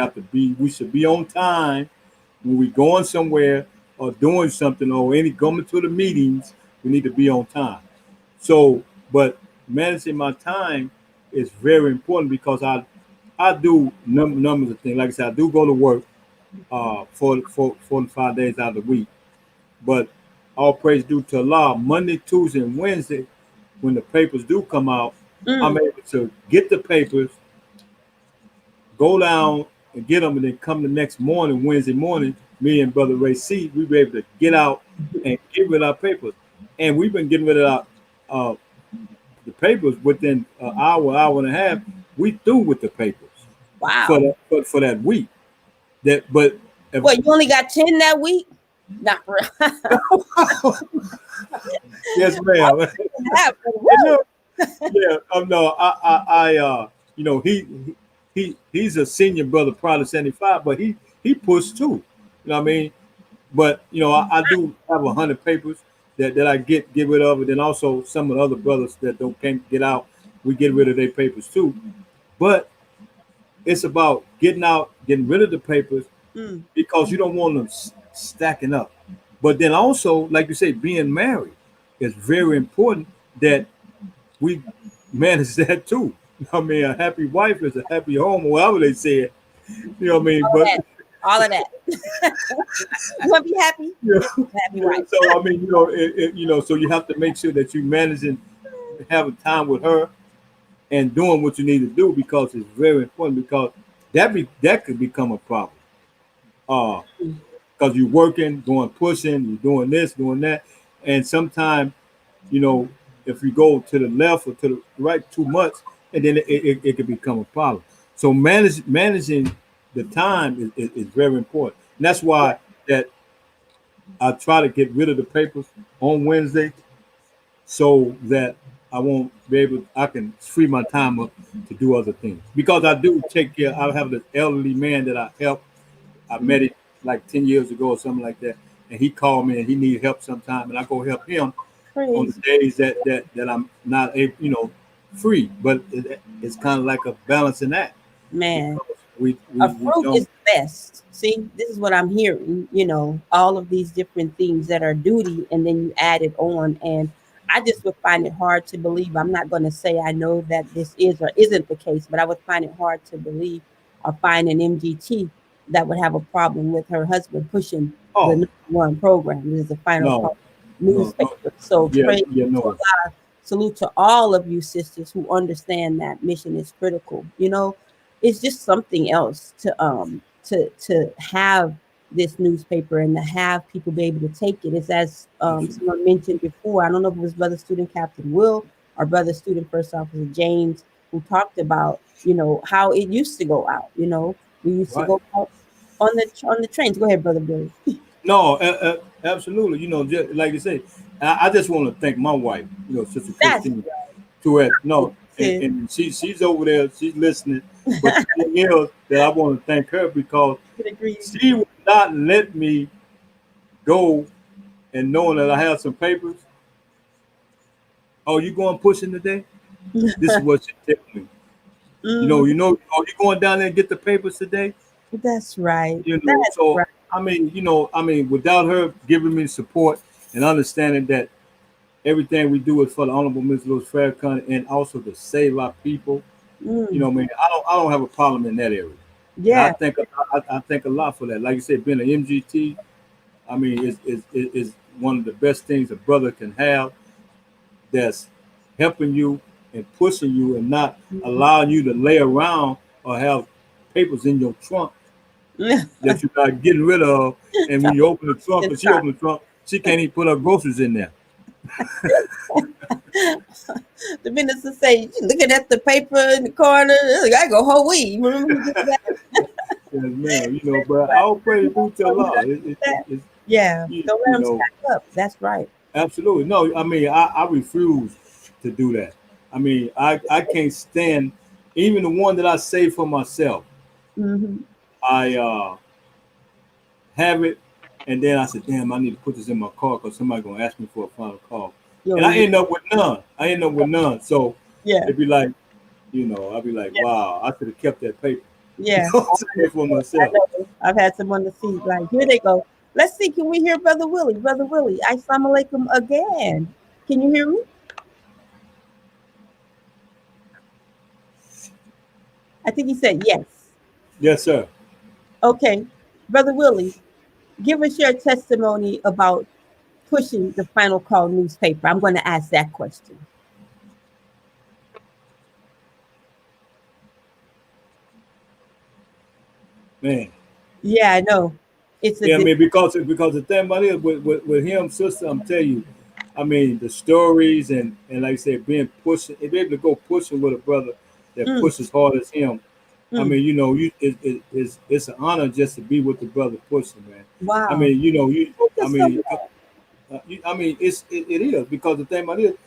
Speaker 4: should be on time when we going somewhere or doing something, or coming to the meetings. We need to be on time. So, but managing my time is very important, because I do numbers of things. Like I said, I do go to work 45 days out of the week. But all praise due to Allah, Monday, Tuesday, and Wednesday, when the papers do come out, I'm able to get the papers, go down and get them, and then come the next morning, Wednesday morning, me and Brother Ray C, we were able to get out and get rid of our papers. And we've been getting rid of the papers within an hour and a half. We through with the papers.
Speaker 1: Wow.
Speaker 4: For that week. You
Speaker 1: only got 10 that week? Not real.
Speaker 4: Yes, ma'am. No, he's a senior brother, probably 75, but he pushed too. You know what I mean? But I do have 100 papers that I get rid of, and then also some of the other brothers that can't get out, we get rid of their papers too. But it's about getting rid of the papers, because you don't want them stacking up. But then also, like you say, being married is very important, that we manage that too. I mean, a happy wife is a happy home, or however they say it. You know what I mean?
Speaker 1: All of that. You want to be happy? Happy wife.
Speaker 4: So I mean, so you have to make sure that you managing having time with her and doing what you need to do, because it's very important, because that could become a problem. Because you're working, pushing, you're doing this, doing that, and sometimes, if you go to the left or to the right too much, and then it could become a problem. So managing the time is very important. And that's why that I try to get rid of the papers on Wednesday so that I won't be able. I can free my time up to do other things because I do take care. I have this elderly man that I help. I met him like 10 years ago or something like that, and he called me and he needed help sometime, and I go help him on the
Speaker 1: Praise
Speaker 4: days that I'm not able, free. But it's kind of like a balancing act
Speaker 1: man.
Speaker 4: because we
Speaker 1: A fruit is
Speaker 4: don't.
Speaker 1: the best. See, this is what I'm hearing, all of these different things that are duty, and then you add it on. And I just would find it hard to believe. I'm not going to say I know that this is or isn't the case, but I would find it hard to believe or find an MGT that would have a problem with her husband pushing the
Speaker 4: Oh
Speaker 1: number one program. This is the final
Speaker 4: no,
Speaker 1: call
Speaker 4: no, no.
Speaker 1: newspaper. So
Speaker 4: Yeah,
Speaker 1: praise
Speaker 4: yeah,
Speaker 1: to
Speaker 4: no.
Speaker 1: Allah. Salute to all of you sisters who understand that mission is critical. It's just something else to have this newspaper and to have people be able to take it. It's as someone mentioned before. I don't know if it was Brother Student Captain Will or Brother Student First Officer James who talked about how it used to go out. We used to
Speaker 4: Right.
Speaker 1: go out on the trains. Go ahead, Brother Billy.
Speaker 4: No, absolutely. Just like you say, I just want to thank my wife, Sister
Speaker 1: That's
Speaker 4: Christine, to it. No,
Speaker 1: it.
Speaker 4: and she's over there, she's listening. But the thing is that I want to thank her because
Speaker 1: Could agree.
Speaker 4: she would not let me go and knowing that I have some papers. Oh, you going pushing today? This is what she tell me.
Speaker 1: Mm,
Speaker 4: Oh, you going down there and get the papers today?
Speaker 1: that's right. That's
Speaker 4: So
Speaker 1: right.
Speaker 4: without her giving me support and understanding that everything we do is for the Honorable Ms. Louis Farrakhan and also to save our people.
Speaker 1: Mm,
Speaker 4: I don't have a problem in that area, and I
Speaker 1: yeah.
Speaker 4: think I think a lot for that. Like you said, being an MGT, is one of the best things a brother can have. That's helping you and pushing you and not allowing you to lay around or have papers in your trunk that you're not getting rid of. And when you open the trunk, and she
Speaker 1: Inside.
Speaker 4: opens the trunk, she can't even put her groceries in there.
Speaker 1: The minister say, "You looking at the paper in the corner. I go whole week." Remember he did that?
Speaker 4: Yes, ma'am. But I'll pray to
Speaker 1: Don't let
Speaker 4: Allah.
Speaker 1: him do that. Yeah.
Speaker 4: You,
Speaker 1: Don't
Speaker 4: you
Speaker 1: let him
Speaker 4: know,
Speaker 1: stack up. That's right.
Speaker 4: absolutely. No, I refuse to do that. I can't stand even the one that I save for myself.
Speaker 1: Mm-hmm.
Speaker 4: I have it, and then I said, "Damn, I need to put this in my car because somebody's gonna ask me for a final call," and I
Speaker 1: Yo,
Speaker 4: end up with none. So
Speaker 1: yeah.
Speaker 4: it'd be like, I'd be like, "Wow, I could have kept that paper."
Speaker 1: Yeah.
Speaker 4: I'm saying for
Speaker 1: I
Speaker 4: myself.
Speaker 1: know. I've had someone to see, like, here they go. Let's see, can we hear Brother Willie? Brother Willie, Assalamu alaikum again. Can you hear me? I think he said yes.
Speaker 4: Yes, sir.
Speaker 1: Okay. Brother Willie, give us your testimony about pushing the final call newspaper. I'm going to ask that question.
Speaker 4: Man.
Speaker 1: Yeah, I know. It's a
Speaker 4: Yeah, because the thing about it with him, sister, I'm telling you, the stories and like I said, being pushing, be able to go pushing with a brother that
Speaker 1: mm,
Speaker 4: pushes hard as him.
Speaker 1: mm.
Speaker 4: It's an honor just to be with the brother pushing, man. I
Speaker 1: Wow.
Speaker 4: mean, you know, you,
Speaker 1: Look
Speaker 4: I
Speaker 1: at some
Speaker 4: mean, it is because the thing about it,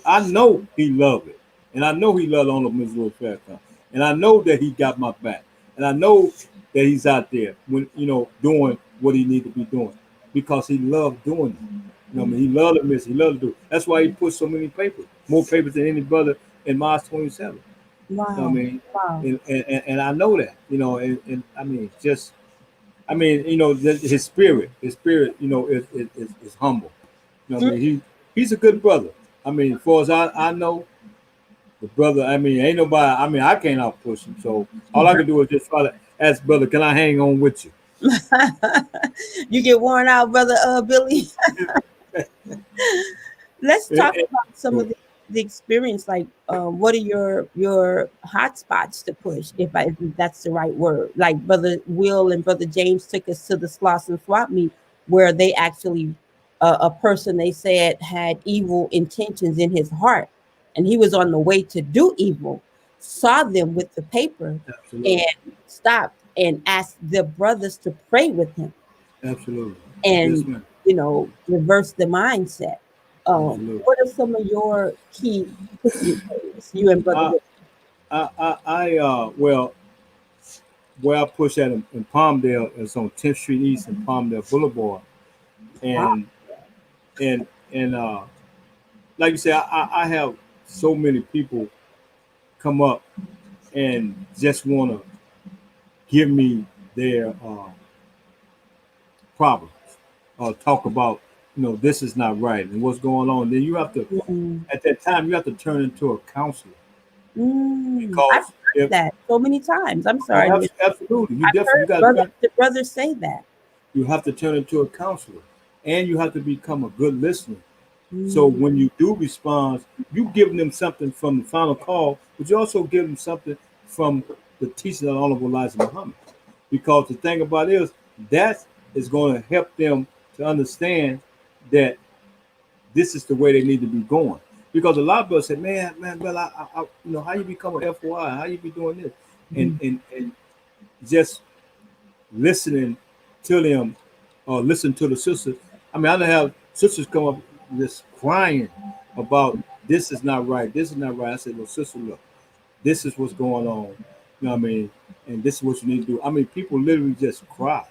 Speaker 4: I know he loved it, and I know he loved Honorable Ms. Louis Farrakhan, and I know that he got my back, and I know that he's out there when doing what he need to be doing because he loved doing it. He loved the mission. He loved to do it. That's why he pushed so many papers, more papers than any brother in March 27.
Speaker 1: Wow. Wow.
Speaker 4: And I know that, and just his spirit, is humble.
Speaker 1: Mm,
Speaker 4: He's a good brother. As far as I know, the brother. Ain't nobody. I can't out push him. So all I can do is just try to ask brother, can I hang on with you?
Speaker 1: you get worn out, Brother Billy. Let's
Speaker 4: And-
Speaker 1: talk
Speaker 4: and-
Speaker 1: about some of the experience. Like, what are your hot spots to push, if that's the right word? Like Brother Will and Brother James took us to the Sloss and Swap meet, where they actually a person they said had evil intentions in his heart, and he was on the way to do evil, saw them with the paper,
Speaker 4: Absolutely.
Speaker 1: and stopped and asked the brothers to pray with him.
Speaker 4: Absolutely. Yes,
Speaker 1: and,
Speaker 4: ma'am.
Speaker 1: reverse the mindset.
Speaker 4: Absolutely.
Speaker 1: What are some of your key pushing areas, you and Brother
Speaker 4: I,
Speaker 1: Rick?
Speaker 4: well, where I push at in Palmdale is on 10th Street East and Palmdale Boulevard,
Speaker 1: Wow.
Speaker 4: and and like you say, I have so many people come up and just want to give me their problems, talk about, this is not right and what's going on. Then you have to,
Speaker 1: Mm,
Speaker 4: at that time, you have to turn into a counselor
Speaker 1: I've
Speaker 4: because
Speaker 1: heard
Speaker 4: if
Speaker 1: that so many times. I'm
Speaker 4: oh,
Speaker 1: sorry.
Speaker 4: absolutely, you
Speaker 1: I've
Speaker 4: definitely you
Speaker 1: heard
Speaker 4: got to turn.
Speaker 1: the brothers say that.
Speaker 4: You have to turn into a counselor, and you have to become a good listener. So
Speaker 1: Mm,
Speaker 4: when you do respond, you give them something from the final call, but you also give them something from the teaching of Honorable Elijah Muhammad. Because the thing about it is that is going to help them to understand that this is the way they need to be going. Because a lot of us say, man, well, how you become an FOI, how you be doing this, and
Speaker 1: mhm.
Speaker 4: and just listening to them or listen to the sisters. I mean, I don't have sisters come up just crying about this is not right, this is not right. I said, well, sister, look, this is what's going on. You know what I mean? And this is what you need to do. I mean, people literally just cry.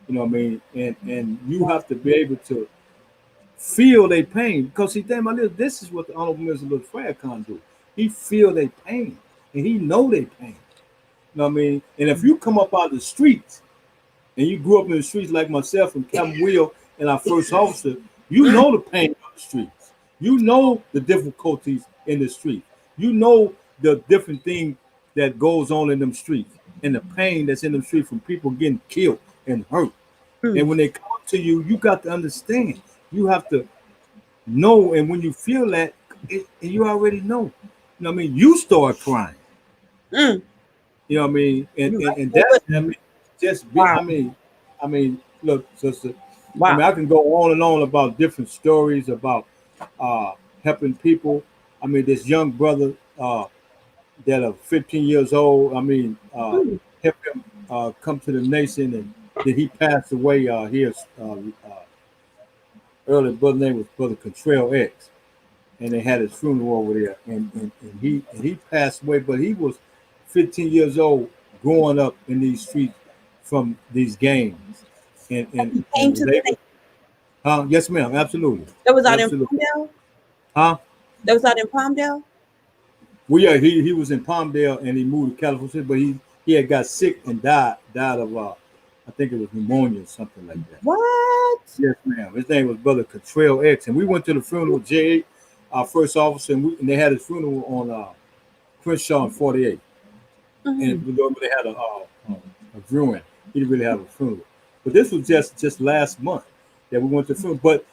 Speaker 4: You know what I mean? And you have to be able to feel their pain. Because see, damn, this is what the Honorable Minister Louis Farrakhan do. He feel their pain. And he know their pain. You know what I mean? And if you come up out of the streets and you grew up in the streets like myself and Captain Will and our first officer, you know the pain of the streets. You know the difficulties in the street. You know the different thing that goes on in them streets and the pain that's in them streets from people getting killed and hurt. And
Speaker 1: Mm,
Speaker 4: when they come to you, you got to understand. You have to know, and when you feel that, and you already know. You know what I mean? You start crying.
Speaker 1: mm.
Speaker 4: You know what I mean? And
Speaker 1: You're
Speaker 4: and,
Speaker 1: right
Speaker 4: and
Speaker 1: there
Speaker 4: that's
Speaker 1: with
Speaker 4: I
Speaker 1: me.
Speaker 4: mean, just be.
Speaker 1: Wow.
Speaker 4: Look, sister. I
Speaker 1: Wow.
Speaker 4: mean, I can go on and on about different stories about uh, helping people. I mean, this young brother that are 15 years old. I mean,
Speaker 1: Mm,
Speaker 4: help him come to the nation, and then he passed away here. Early brother name was Brother Contrell X, and they had his funeral over there, and he passed away, but he was 15 years old growing up in these streets from these gangs, and and,
Speaker 1: he came
Speaker 4: and
Speaker 1: to
Speaker 4: was
Speaker 1: the
Speaker 4: able.
Speaker 1: state.
Speaker 4: Yes, ma'am. Absolutely.
Speaker 1: That was out in
Speaker 4: Absolutely.
Speaker 1: Palmdale.
Speaker 4: Huh?
Speaker 1: That was out in Palmdale.
Speaker 4: Well, yeah, he was in Palmdale and he moved to California, but he had got sick and died of I think it was pneumonia or something like that.
Speaker 1: What?
Speaker 4: Yes, ma'am. His name was Brother Contrell X, and we went to the funeral of J. Our first officer, and they had his funeral on Crenshaw and 48, and
Speaker 1: Mm,
Speaker 4: they had a viewing. He didn't really have a funeral, but this was just last month that we went to the funeral. But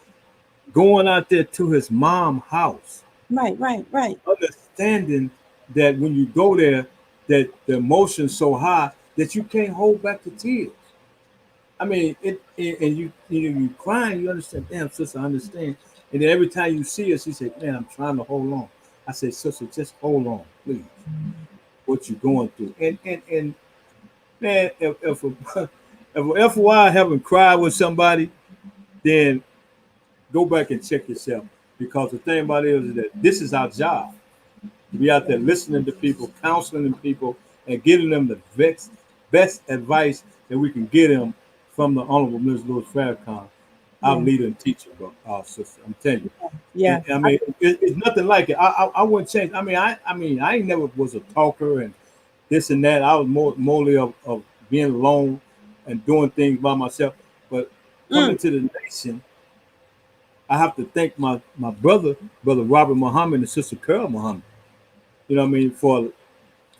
Speaker 4: going out there to his mom's house,
Speaker 1: right, right, right.
Speaker 4: understanding that when you go there, that the emotion's so high that you can't hold back the tears. I mean, and you crying, you understand. Damn, sister, I understand. And then every time you see her, she said, "Man, I'm trying to hold on." I said, "Sister, just hold on, please. What you're going through." And man, if a, if a FY haven't cried with somebody, then go back and check yourself, because the thing about it is that this is our job. To be out there listening to people, counseling people, and giving them the best advice that we can get them from the Honorable Ms. Louis Farrakhan, our
Speaker 1: Yeah,
Speaker 4: leader and teacher, sister. I'm telling you.
Speaker 1: yeah.
Speaker 4: I mean, it's nothing like it. I wouldn't change. I ain't never was a talker and this and that. I was morely of being alone and doing things by myself. But
Speaker 1: Mm,
Speaker 4: coming to the nation, I have to thank my brother Robert Muhammad and sister Carol Muhammad. You know what I mean, for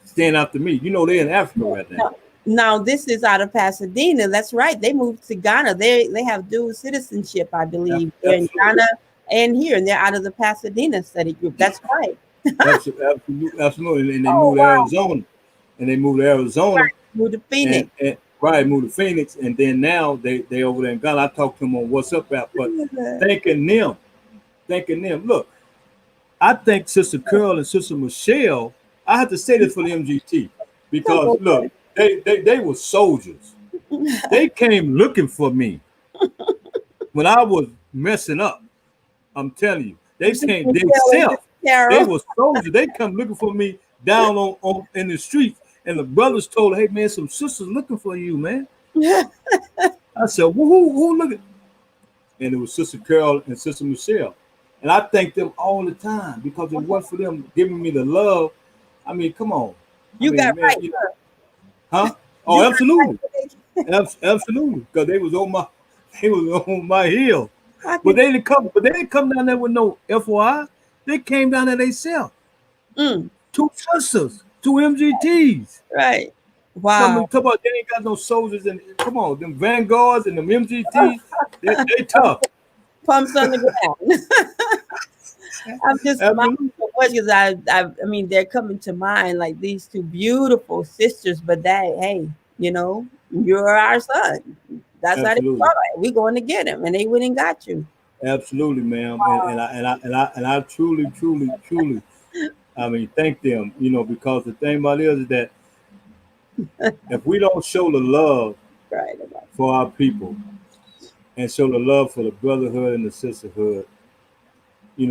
Speaker 4: staying after me. You know they're in Africa right now.
Speaker 1: no. Now this is out of Pasadena. That's right. They moved to Ghana. They have dual citizenship, I believe. They're in
Speaker 4: Absolutely,
Speaker 1: Ghana and here, and they're out of the Pasadena study group. That's right.
Speaker 4: absolutely. And they
Speaker 1: Oh
Speaker 4: moved to
Speaker 1: wow.
Speaker 4: Arizona, and they moved to Arizona,
Speaker 1: Right. Moved to Phoenix.
Speaker 4: and right moved to Phoenix, and then now they over there in Ghana. I talked to them on WhatsApp app, but thanking them, thanking them. Look, I thank Sister Curl and Sister Michelle. I have to say this for the MGT because look, they were soldiers. They came looking for me. when I was messing up, I'm telling you, they came
Speaker 1: Michelle
Speaker 4: themselves. They
Speaker 1: Carol.
Speaker 4: were soldiers. They come looking for me down on in the streets, and the brothers told, "Hey man, some sisters looking for you, man." I said, well, who looking? And it was Sister Carol and Sister Michelle. And I thank them all the time because it wasn't for them giving me the love. I mean, come on.
Speaker 1: You got
Speaker 4: Man,
Speaker 1: right,
Speaker 4: you,
Speaker 1: sir.
Speaker 4: huh?
Speaker 1: You
Speaker 4: Oh,
Speaker 1: got
Speaker 4: absolutely.
Speaker 1: right.
Speaker 4: Absolutely. Because they was on my heel.
Speaker 1: I
Speaker 4: But
Speaker 1: can,
Speaker 4: they didn't come down there with no FYI. They came down there themselves.
Speaker 1: mm,
Speaker 4: Two sisters, two MGTs.
Speaker 1: right.
Speaker 4: Come
Speaker 1: Wow.
Speaker 4: about they ain't got no soldiers and come on, them Vanguards and them MGTs, they tough.
Speaker 1: Pumps on the ground. I'm just smiling
Speaker 4: Absolutely.
Speaker 1: so much because I mean, they're coming to mind like these two beautiful sisters, but that, hey, you're our son. That's how they
Speaker 4: Absolutely.
Speaker 1: thought it. We going to get him, and they went and got you.
Speaker 4: Absolutely, ma'am. And I truly, I mean, thank them, because the thing about it is that if we don't show the love
Speaker 1: Right about
Speaker 4: for our people and show the love for the brotherhood and the sisterhood,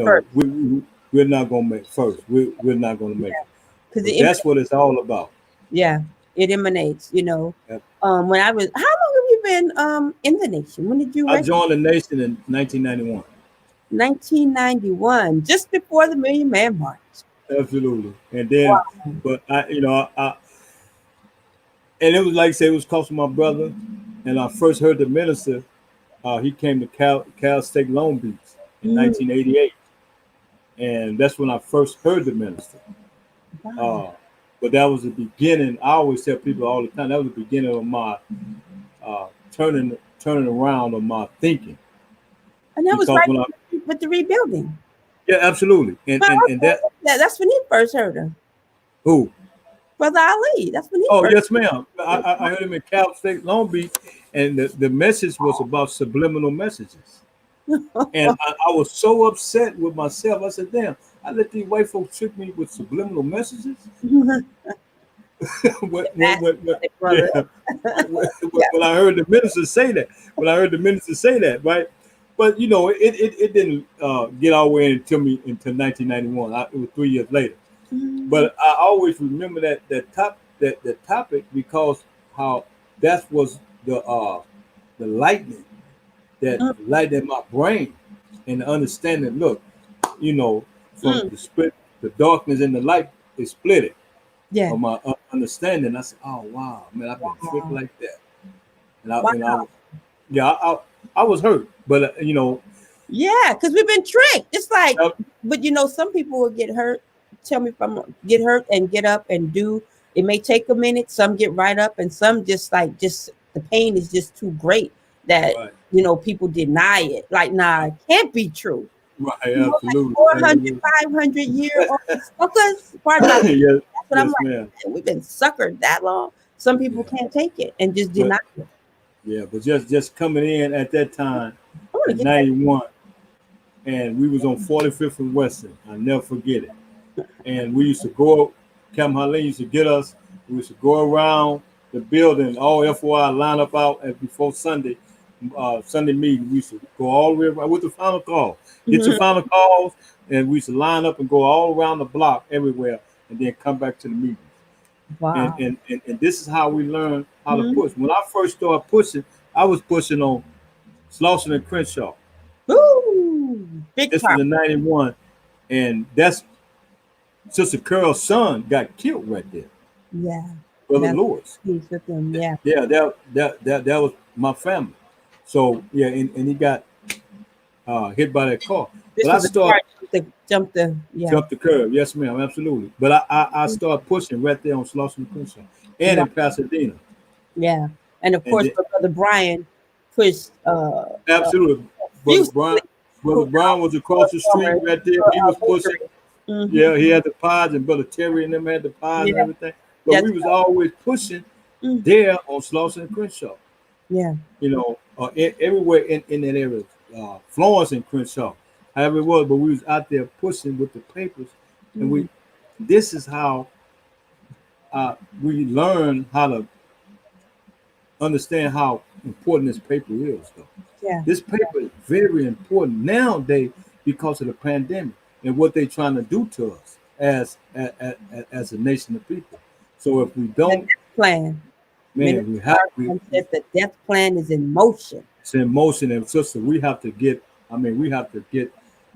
Speaker 1: first,
Speaker 4: we're not gonna make first. We're not gonna make it.
Speaker 1: because
Speaker 4: But that's what it's all about.
Speaker 1: yeah, it emanates.
Speaker 4: Yep.
Speaker 1: When I was, how long have you been in the nation? When did you
Speaker 4: I
Speaker 1: register?
Speaker 4: joined the nation in 1991.
Speaker 1: 1991, just before the Million Man March.
Speaker 4: Absolutely. And then,
Speaker 1: Wow.
Speaker 4: but and it was like I say, it was close to my brother. And I first heard the minister. He came to Cal State Long Beach in
Speaker 1: Mhm.
Speaker 4: 1988, and that's when I first heard the minister.
Speaker 1: Wow.
Speaker 4: But that was the beginning. I always tell people all the time that was the beginning of my turning around of my thinking.
Speaker 1: And that was
Speaker 4: Because
Speaker 1: right
Speaker 4: when I
Speaker 1: with the rebuilding.
Speaker 4: yeah, absolutely, and
Speaker 1: But
Speaker 4: and that
Speaker 1: that's when he first heard her.
Speaker 4: who.
Speaker 1: Brother Ali. That's when he
Speaker 4: Oh,
Speaker 1: first.
Speaker 4: yes, ma'am. I heard him in Cal State Long Beach, and the message was about subliminal messages. And I was so upset with myself. I said, damn, I let these white folks trick me with subliminal messages?
Speaker 1: Brother.
Speaker 4: Yeah.
Speaker 1: Yeah.
Speaker 4: When I heard the minister say that, right? But, it didn't get all the way into me until 1991. It was 3 years later. But I always remember that topic because how that was the lightning that lighted my brain and the understanding. Look, from the split, the darkness and the light, it split it.
Speaker 1: Yeah.
Speaker 4: Of my understanding, I said, "Oh wow, man, I've been tricked like that." And I, and I
Speaker 1: Wow.
Speaker 4: yeah, I was hurt, but
Speaker 1: Yeah, because we've been tricked. It's like,
Speaker 4: uh,
Speaker 1: but some people will get hurt. Tell me if I'm get hurt and get up and do. It may take a minute. Some get right up, and some just the pain is just too great that
Speaker 4: right,
Speaker 1: people deny it. Like, nah, it can't be true.
Speaker 4: right,
Speaker 1: Like
Speaker 4: absolutely,
Speaker 1: 400, 500-year-old suckers. Pardon my.
Speaker 4: yes,
Speaker 1: That's what I'm
Speaker 4: yes,
Speaker 1: like.
Speaker 4: ma'am.
Speaker 1: Man, we've been suckered that long. Some people
Speaker 4: Yeah,
Speaker 1: can't take it and just
Speaker 4: but
Speaker 1: deny it.
Speaker 4: yeah, but just coming in at that time
Speaker 1: I want to
Speaker 4: in
Speaker 1: get that.
Speaker 4: '91, and we was on 45th and Western. I never forget it. And we used to go. Captain Harleen used to get us. We used to go around the building, all FOI line up out before Sunday meeting. We used to go all the way around with the final call. Get your final calls, and we used to line up and go all around the block everywhere, and then come back to the meetings. And
Speaker 1: Wow.
Speaker 4: and this is how we learn how to
Speaker 1: Mhm.
Speaker 4: push. When I first started pushing, I was pushing on Slauson and Crenshaw.
Speaker 1: Woo! Big
Speaker 4: This was
Speaker 1: time.
Speaker 4: in '91, and that's Sister Carol's son got killed right there.
Speaker 1: Yeah.
Speaker 4: Brother
Speaker 1: That's
Speaker 4: Lewis.
Speaker 1: peace with them. Yeah.
Speaker 4: Yeah, that was my family. So yeah, and he got hit by that car.
Speaker 1: This
Speaker 4: But I
Speaker 1: was a car
Speaker 4: started
Speaker 1: jump the yeah.
Speaker 4: jump the curve. Yes, ma'am, absolutely. But I started pushing right there on Slauson and Crenshaw and
Speaker 1: Wow.
Speaker 4: in Pasadena.
Speaker 1: Yeah. And of
Speaker 4: And
Speaker 1: course
Speaker 4: then,
Speaker 1: my brother Brian pushed
Speaker 4: absolutely, Brother
Speaker 1: fusely
Speaker 4: Brian. Brother Brian was across the street right there. He was pushing.
Speaker 1: victory. Mhm.
Speaker 4: Yeah, he had the pods, and Brother Terry and them had the pods and
Speaker 1: Yeah.
Speaker 4: everything. But
Speaker 1: That's
Speaker 4: we was always pushing
Speaker 1: mm,
Speaker 4: there on Slauson and Crenshaw.
Speaker 1: yeah.
Speaker 4: Everywhere in that area, Florence and Crenshaw, however it was. But we was out there pushing with the papers, and
Speaker 1: Mhm.
Speaker 4: this is how we learn how to understand how important this paper is, though.
Speaker 1: Yeah.
Speaker 4: This paper is very important nowadays because of the pandemic and what they're trying to do to us as a nation of people. So if we
Speaker 1: The
Speaker 4: don't,
Speaker 1: death plan.
Speaker 4: man,
Speaker 1: Minister Carson said the death plan is in motion.
Speaker 4: it's in motion. And sister, we have to get. I mean, we have to get.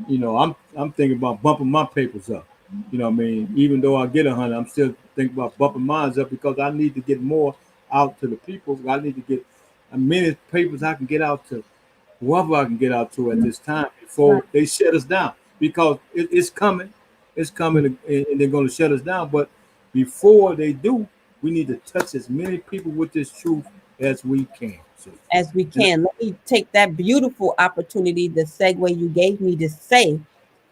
Speaker 4: I'm thinking about bumping my papers up. I mean, even though I get 100, I'm still thinking about bumping mine up because I need to get more out to the people. I need to get as many papers I can get out to whoever I can get out to at this time before they shut us down, because it's coming. It's coming, and they're going to shut us down. But before they do, we need to touch as many people with this truth as we can. So,
Speaker 1: As we can. Let me take that beautiful opportunity, the segue you gave me, to say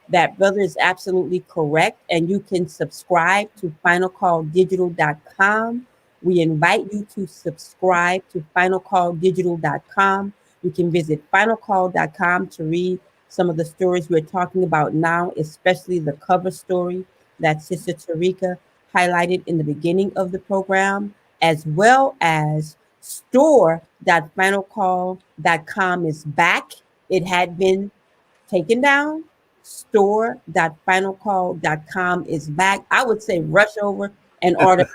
Speaker 1: that brother is absolutely correct. And you can subscribe to finalcalldigital.com. We invite you to subscribe to finalcalldigital.com. You can visit finalcall.com to read some of the stories we're talking about now, especially the cover story that Sister Tarika highlighted in the beginning of the program, as well as store.finalcall.com is back. It had been taken down. Store.finalcall.com is back. I would say rush over and order.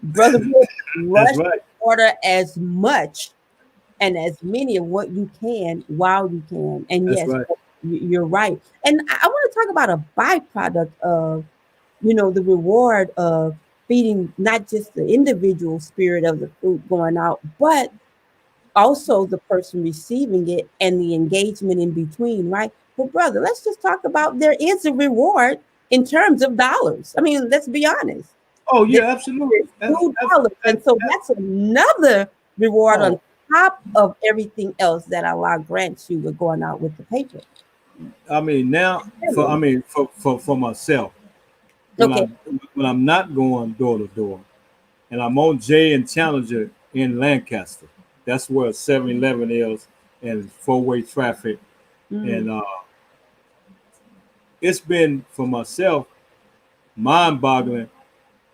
Speaker 1: Brother Bill, rush
Speaker 4: that's right.
Speaker 1: order as much and as many of what you can while you can. And
Speaker 4: That's
Speaker 1: yes,
Speaker 4: right.
Speaker 1: you're right. And I want to talk about a byproduct of, the reward of feeding not just the individual spirit of the fruit going out, but also the person receiving it and the engagement in between, right? But brother, let's just talk about, there is a reward in terms of dollars. I mean, let's be honest.
Speaker 4: Oh
Speaker 1: There's
Speaker 4: yeah, absolutely.
Speaker 1: $2, and so that's another reward on
Speaker 4: Oh,
Speaker 1: top of everything else that Allah grants you with going out with the paper.
Speaker 4: I mean now for myself, when
Speaker 1: Okay.
Speaker 4: I'm not going door to door, and I'm on J and Challenger in Lancaster. That's where 7-Eleven is and four-way traffic.
Speaker 1: Mhm.
Speaker 4: And it's been for myself mind-boggling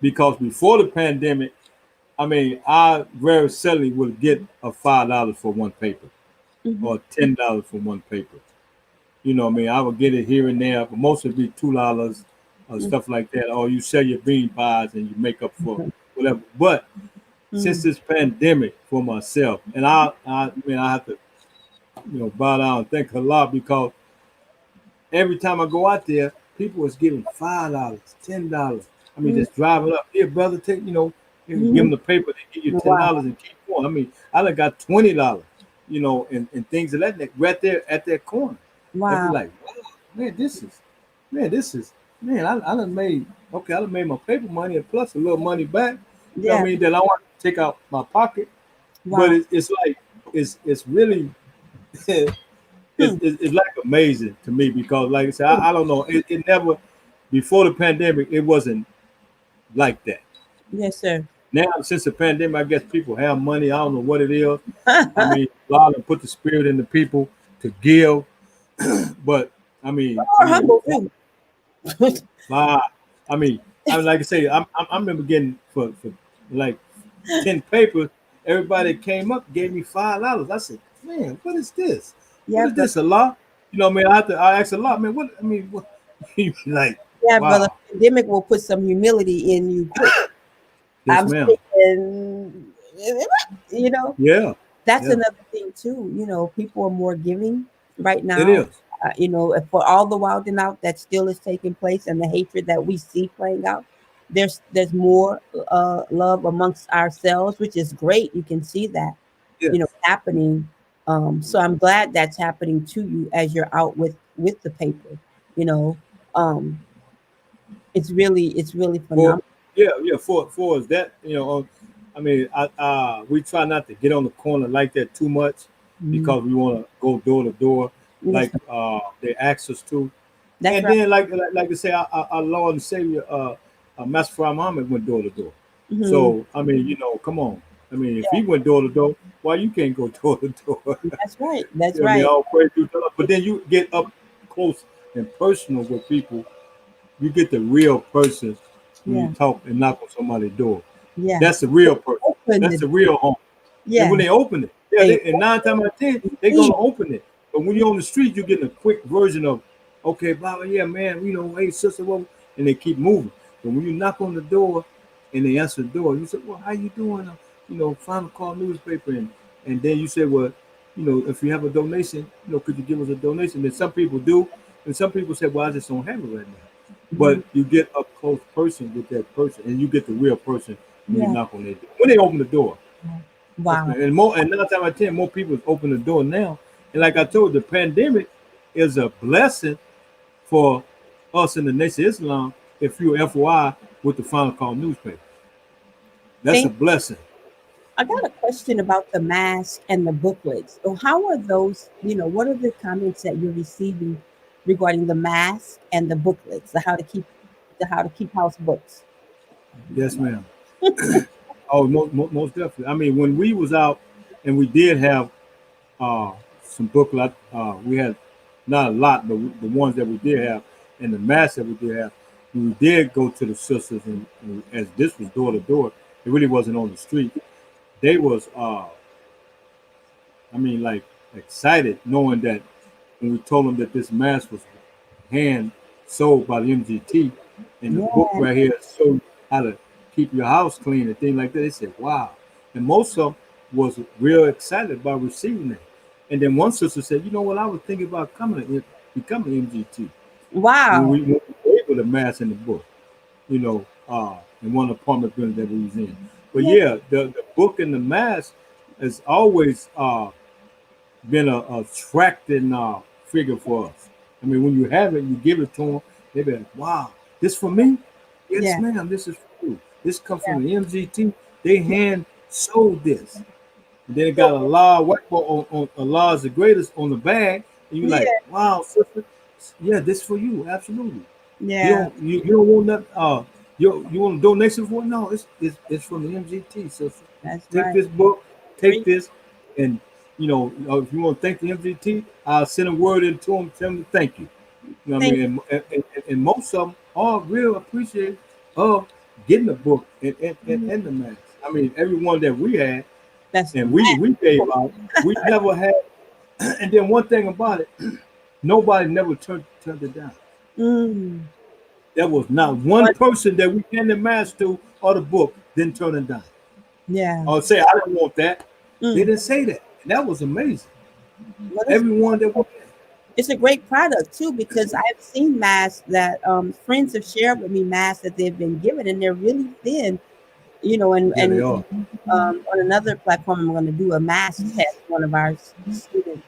Speaker 4: because before the pandemic, I mean, I very seldom would get a $5 for one paper
Speaker 1: Mhm.
Speaker 4: or $10 for one paper. I mean, I would get it here and there, but most of it be $2 or
Speaker 1: Mhm.
Speaker 4: stuff like that. Or you sell your bean pies and you make up for whatever. But since
Speaker 1: Mhm.
Speaker 4: this pandemic for myself, and I mean, I have to, bow down and thank Allah because every time I go out there, people was giving $5, $10. I mean,
Speaker 1: Mhm.
Speaker 4: just driving up here, brother. You give them
Speaker 1: Mhm.
Speaker 4: the paper, they give you
Speaker 1: Wow.
Speaker 4: $10 and keep going. I mean, I done got $20, and things of that right there at that corner. I'd be
Speaker 1: Wow.
Speaker 4: like, wow, man, this is, man, I done made, okay, I done made my paper money and plus a little money back. You know what
Speaker 1: Yeah.
Speaker 4: I mean? That I want to take out my pocket. But
Speaker 1: Wow.
Speaker 4: it's like, it's really,
Speaker 1: Hmm.
Speaker 4: it's like amazing to me because, like I said, I don't know. It never, before the pandemic, it wasn't like that.
Speaker 1: Yes, sir.
Speaker 4: Now, since the pandemic, I guess people have money. I don't know what it is. I mean, a lot of them put the spirit in the people to give. But
Speaker 1: Or humble too.
Speaker 4: uh, like I say, I remember getting for like 10 papers. Everybody came up, gave me $5. I said, man, what is this? What
Speaker 1: Yeah,
Speaker 4: is
Speaker 1: brother.
Speaker 4: this? A lot? I asked a lot, man. What? I mean, what? You be like,
Speaker 1: Yeah, brother.
Speaker 4: wow,
Speaker 1: Pandemic will put some humility in you quick.
Speaker 4: yes,
Speaker 1: I'm
Speaker 4: ma'am.
Speaker 1: saying, you know,
Speaker 4: Yeah,
Speaker 1: that's
Speaker 4: yeah,
Speaker 1: another thing too. People are more giving right
Speaker 4: it
Speaker 1: now.
Speaker 4: is.
Speaker 1: For all the wilding out that still is taking place and the hatred that we see playing out, there's more love amongst ourselves, which is great. You can see that,
Speaker 4: Yes.
Speaker 1: happening. So I'm glad that's happening to you as you're out with the paper. You know, um, it's really
Speaker 4: For
Speaker 1: phenomenal.
Speaker 4: yeah, for us that we try not to get on the corner like that too much
Speaker 1: Mhm.
Speaker 4: because we want to go door to door
Speaker 1: Yes,
Speaker 4: like they ask us to.
Speaker 1: that's
Speaker 4: And
Speaker 1: right.
Speaker 4: then like I say, our Lord and Savior, Master Farah Muhammad went door to door.
Speaker 1: Hmm.
Speaker 4: So I mean, come on. I mean, if he went door to door, why you can't go door to door?
Speaker 1: That's right. That's
Speaker 4: I mean,
Speaker 1: right.
Speaker 4: all praise to God. But then you get up close and personal with people. You get the real person when you
Speaker 1: Yeah.
Speaker 4: talk and knock on somebody's door.
Speaker 1: Yeah.
Speaker 4: That's the real person.
Speaker 1: Open
Speaker 4: That's
Speaker 1: the
Speaker 4: the real home. And when
Speaker 1: Yeah.
Speaker 4: they open it, Yeah, and 9 times out of 10, they're gonna open it. But when you're on the street, you're getting a quick version of, okay, blah, blah, yeah, man, hey, sister, what? And they keep moving. But when you knock on the door and they answer the door, you say, well, how you doing? Final call newspaper, and then you say, well, if you have a donation, could you give us a donation? And some people do, and some people say, well, I just don't have it right now. But you get up close person with that person, and you get the real person when you knock on their door. When they open the door.
Speaker 1: Wow.
Speaker 4: And 9 times out of 10, more people open the door now. And like I told you, the pandemic is a blessing for us in the Nation of Islam if you're FOI with the Final Call newspaper. That's a blessing.
Speaker 1: I got a question about the mask and the booklets. So how are those, what are the comments that you're receiving regarding the mask and the booklets, the how to keep house books?
Speaker 4: Yes, ma'am. Oh, most definitely. I mean, when we was out and we did have some booklet, we had not a lot, but the ones that we did have and the masks that we did have, we did go to the sisters, and as this was door to door, it really wasn't on the street. They was, like excited knowing that when we told them that this mask was hand sold by the MGT, and the book right here showed how to keep your house clean and things like that. They said, wow. And most of them was real excited about receiving that. And then one sister said, you know what, I was thinking about becoming MGT.
Speaker 1: Wow.
Speaker 4: When we were able to mask in the book, in one apartment building that we was in. But the book and the mask has always been a attracting figure for us. I mean, when you have it, you give it to them, they be like, wow, this for me? Yes, ma'am, this is for you. This comes from the MGT. They hand sold this. And then it got Allah on Allah is the greatest on the bag. And you're like, wow, sister, this for you, absolutely.
Speaker 1: Yeah.
Speaker 4: You don't want that you want a donation for it? No, it's from the MGT, sister. Take this book, take this, and if you want to thank the MGT, I'll send a word into them, tell them thank you. You know what I mean? And most of them are real appreciative of getting the book and the mask. I mean, everyone that we had, and we gave out, we never had. And then one thing about it, nobody never turned it down. There was not one person that we handed the mask to or the book didn't turn it down.
Speaker 1: Yeah.
Speaker 4: Or say, I don't want that. They didn't say that. And that was amazing. Everyone that was.
Speaker 1: It's a great product too, because I've seen masks that friends have shared with me, masks that they've been given, and they're really thin, and on another platform, I'm going to do a mask test. One of our student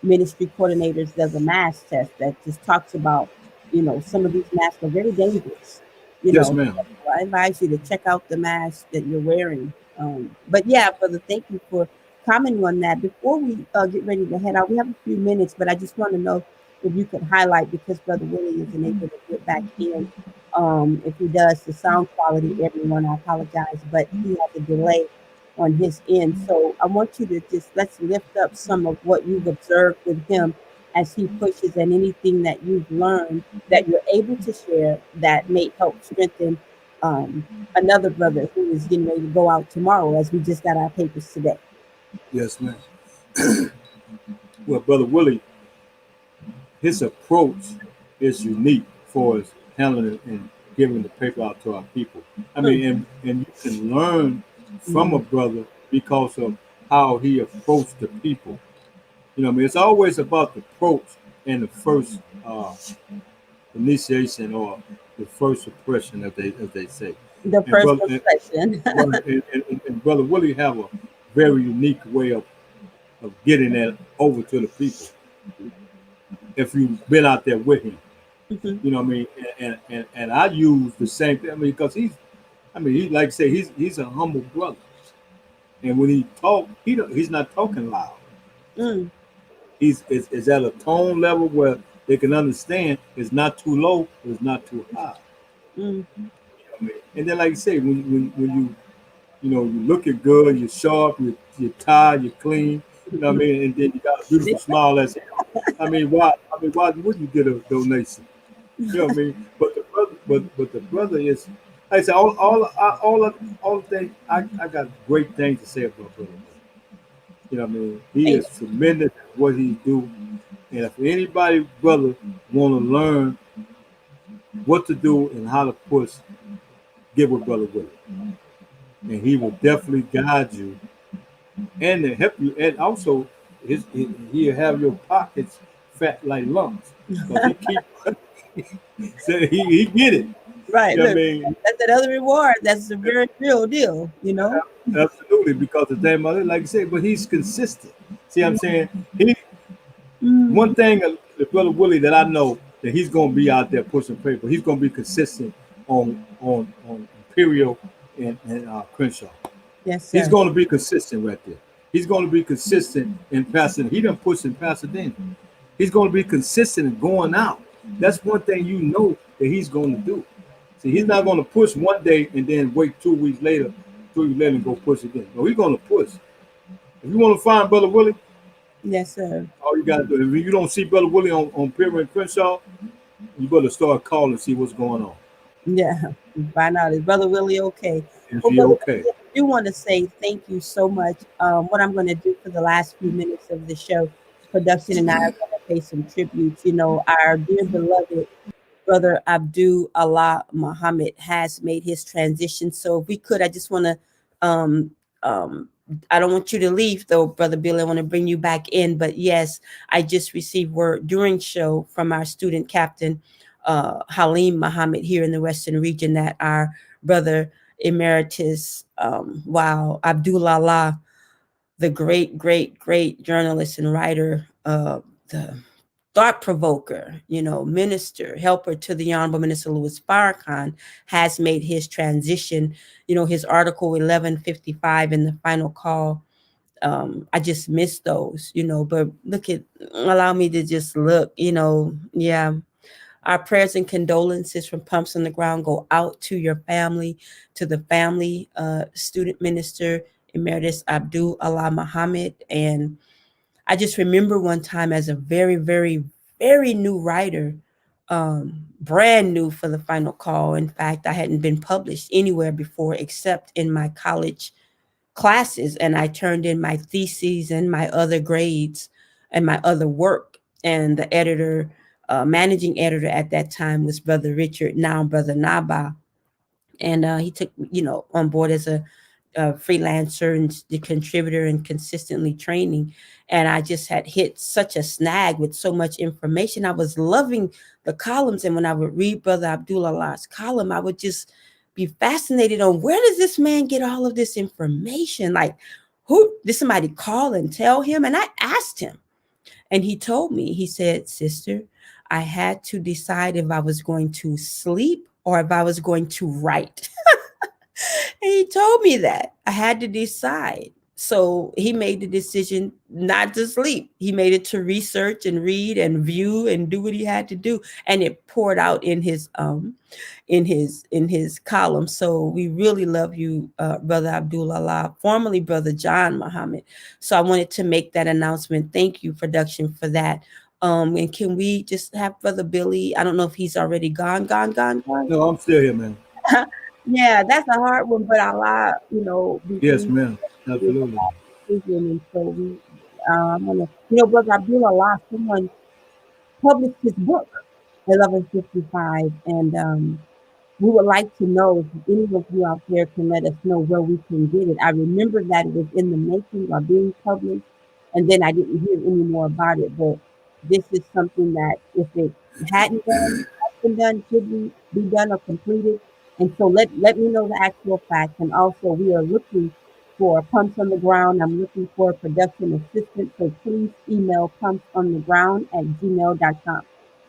Speaker 1: ministry coordinators does a mask test that just talks about, some of these masks are very dangerous.
Speaker 4: Yes, ma'am.
Speaker 1: So I advise you to check out the mask that you're wearing. But yeah, brother, thank you for commenting on that. Before we get ready to head out, we have a few minutes, but I just want to know if you could highlight, because Brother Willie isn't able to get back in. If he does, the sound quality, everyone, I apologize, but he has a delay on his end. So I want you to let's lift up some of what you've observed with him as he pushes, and anything that you've learned that you're able to share that may help strengthen another brother who is getting ready to go out tomorrow, as we just got our papers today.
Speaker 4: Yes, ma'am. Well, Brother Willie, his approach is unique for us handling it and giving the paper out to our people. I mean, and you can learn from a brother because of how he approached the people. It's always about the approach and the first initiation or the first impression, as they say.
Speaker 1: The first impression.
Speaker 4: And Brother Willie have a very unique way of getting that over to the people. If you've been out there with him, you know what I mean. And I use the same thing. I mean, because he like I say, he's a humble brother, and when he talk, he's not talking loud. He's at a tone level where they can understand. It's not too low, it's not too high. You know what I mean? And then, like you say, when you you looking good, you're sharp, you're tired, you're clean. You know what I mean? And then you got a beautiful smile. That's it. I mean, why wouldn't you get a donation? You know what I mean? But the brother is. Like I said, all the things. I got great things to say about brother. You know what I mean? He is tremendous at what he do. And if anybody, brother, want to learn what to do and how to push, get with Brother Willie. And he will definitely guide you and to help you. And also, he'll have your pockets fat like lumps. Because he keep saying he get it.
Speaker 1: Right.
Speaker 4: You know what I
Speaker 1: Look,
Speaker 4: mean?
Speaker 1: that's another reward. That's a very real deal, you know?
Speaker 4: Absolutely, because the thing about it, like I said, but he's consistent. See what I'm saying? He one thing the Brother Willie that I know that he's gonna be out there pushing paper. He's gonna be consistent on Imperial and Crenshaw.
Speaker 1: Yes,
Speaker 4: He's
Speaker 1: sir.
Speaker 4: gonna be consistent right there. He's gonna be consistent in Pasadena. He done push in Pasadena. He's gonna be consistent in going out. That's one thing you know that he's gonna do. See, he's not gonna push one day and then wait 2 weeks later, 3 weeks later and go push again. No, he's gonna push. If you want to find Brother Willie,
Speaker 1: Yes, sir.
Speaker 4: all you gotta do, if you don't see Brother Willie on Pyramid and Crenshaw, you better start calling and see what's going on.
Speaker 1: Yeah. Find out, is Brother Willie okay?
Speaker 4: Is
Speaker 1: Well,
Speaker 4: he
Speaker 1: Brother
Speaker 4: okay?
Speaker 1: Willie, I do want to say thank you so much. What I'm going to do for the last few minutes of the show, production and I are going to pay some tributes. You know, our dear beloved Brother Abdul Allah Muhammad has made his transition. So if we could, I just want to, um, um, I don't want you to leave though, Brother Billy. I want to bring you back in. But yes, I just received word during show from our student captain, Halim Muhammad here in the Western region that our brother emeritus, Abdul Allah, the great, great, great journalist and writer, the thought provoker, you know, minister, helper to the Honorable Minister Louis Farrakhan, has made his transition. You know, his article 1155 in the final call. I just missed those, you know, but allow me to just look, you know, yeah. Our prayers and condolences from Pumps on the Ground go out to your family, to the family, student minister emeritus Abdul Allah Muhammad. And I just remember one time as a very, very, very new writer, brand new for the final call. In fact, I hadn't been published anywhere before except in my college classes. And I turned in my theses and my other grades and my other work. And the editor, managing editor at that time was Brother Richard, now Brother Naba. And he took, you know, on board as a freelancer and the contributor and consistently training. And I just had hit such a snag with so much information. I was loving the columns. And when I would read Brother Abdullah's column, I would just be fascinated on where does this man get all of this information? Like, who did somebody call and tell him? And I asked him, and he told me, he said, "Sister, I had to decide if I was going to sleep or if I was going to write." And he told me that I had to decide. So he made the decision not to sleep. He made it to research and read and view and do what he had to do. And it poured out in his column. So we really love you, Brother Abdullah, formerly Brother John Muhammad. So I wanted to make that announcement. Thank you, production, for that. And can we just have Brother Billy? I don't know if he's already gone.
Speaker 4: No, I'm still here, man.
Speaker 1: Yeah, that's a hard one, but Allah, you know,
Speaker 4: Yes, ma'am. Absolutely.
Speaker 1: and so I'm gonna, you know, Brother Abdullah, someone published his book, 1155, and we would like to know if any of you out there can let us know where we can get it. I remember that it was in the making or being published, and then I didn't hear any more about it. But this is something that if it hadn't been done, should be done or completed. And so let me know the actual facts. And also, we are looking for Pumps on the Ground. I'm looking for a production assistant. So please email pumpsontheground@gmail.com.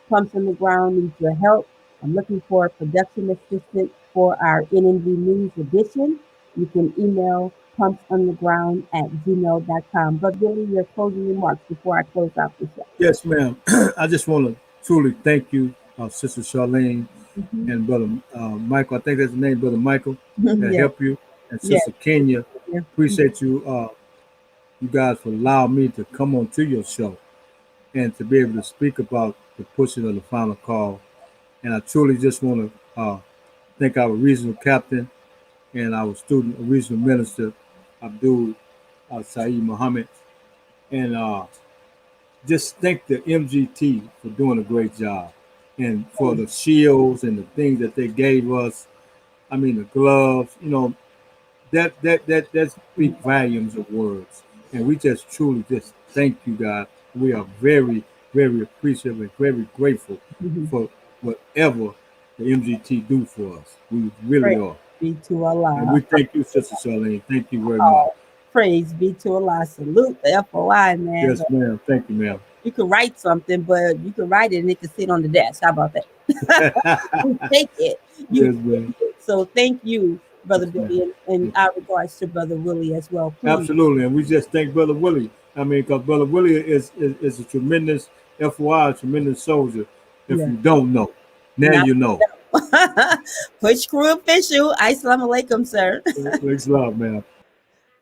Speaker 1: Pumps on the Ground needs your help. I'm looking for a production assistant for our NNV News edition. You can email pumpsontheground@gmail.com. But Billy, your closing remarks before I close out the show.
Speaker 4: Yes, ma'am. I just want to truly thank you, Sister Charlene and Brother Michael. I think that's the name, Brother Michael, that helped you. And Sister Kenya, appreciate you, you guys, for allowing me to come on to your show and to be able to speak about the pushing of the final call. And I truly just want to thank our regional captain and our student regional minister, Abdul Saeed Muhammad, And just thank the MGT for doing a great job, and for the shields and the things that they gave us. I mean, the gloves. That speak volumes of words. And we just truly just thank you, God. We are very, very appreciative and very grateful for whatever the MGT do for us. We really
Speaker 1: Praise
Speaker 4: are.
Speaker 1: be to
Speaker 4: And we
Speaker 1: Allah.
Speaker 4: thank you, Sister Charlene. Thank you very much.
Speaker 1: Oh, praise be to Allah. Salute the FOI, man.
Speaker 4: Yes, ma'am. Thank you, ma'am.
Speaker 1: You could write something, but you could write it and it could sit on the desk. How about that? You take it.
Speaker 4: Yes, ma'am.
Speaker 1: So thank you, Brother
Speaker 4: Yes, ma'am.
Speaker 1: Billy, and our regards to Brother Willie as well. Please.
Speaker 4: Absolutely. And we just thank Brother Willie. I mean, because Brother Willie is a tremendous FOI, a tremendous soldier. If
Speaker 1: Yeah.
Speaker 4: you don't know, now you know.
Speaker 1: Push Crew official. Assalamu alaikum, sir.
Speaker 4: Thanks a lot, man.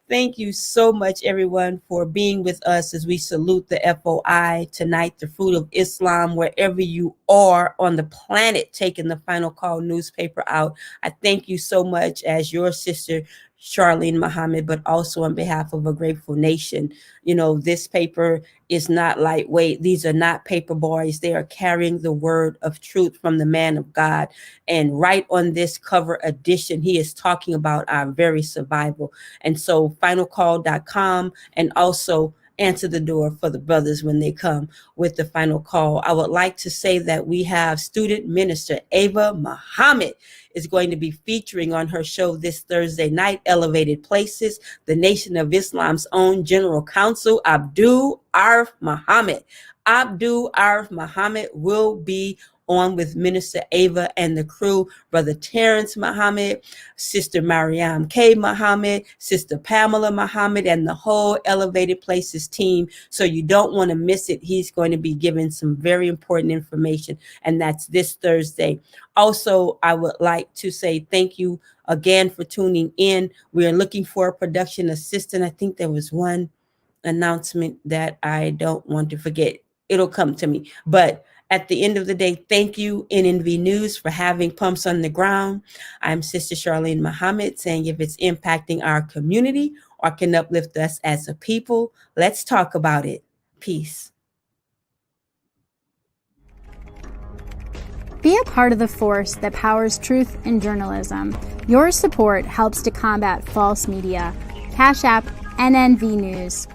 Speaker 1: Thank you so much, everyone, for being with us as we salute the FOI tonight, the Fruit of Islam, wherever you are on the planet, taking the Final Call newspaper out. I thank you so much as your sister, Charlene Muhammad, but also on behalf of a grateful nation. You know, this paper is not lightweight. These are not paper boys. They are carrying the word of truth from the man of God. And right on this cover edition, he is talking about our very survival. And so finalcall.com, and also answer the door for the brothers when they come with the final call. I would like to say that we have student minister Ava Muhammad is going to be featuring on her show this Thursday night, Elevated Places, the Nation of Islam's own General Counsel, Abdul Arif Muhammad. Abdul Arif Muhammad will be on with Minister Ava and the crew, Brother Terrence Muhammad, Sister Mariam K. Muhammad, Sister Pamela Muhammad, and the whole Elevated Places team. So you don't want to miss it. He's going to be giving some very important information, and that's this Thursday. Also, I would like to say thank you again for tuning in. We are looking for a production assistant. I think there was one announcement that I don't want to forget. It'll come to me. But at the end of the day, thank you, NNV News, for having Pumps on the Ground. I'm Sister Charlene Muhammad, saying if it's impacting our community or can uplift us as a people, let's talk about it. Peace.
Speaker 5: Be a part of the force that powers truth in journalism. Your support helps to combat false media. Cash App NNV News.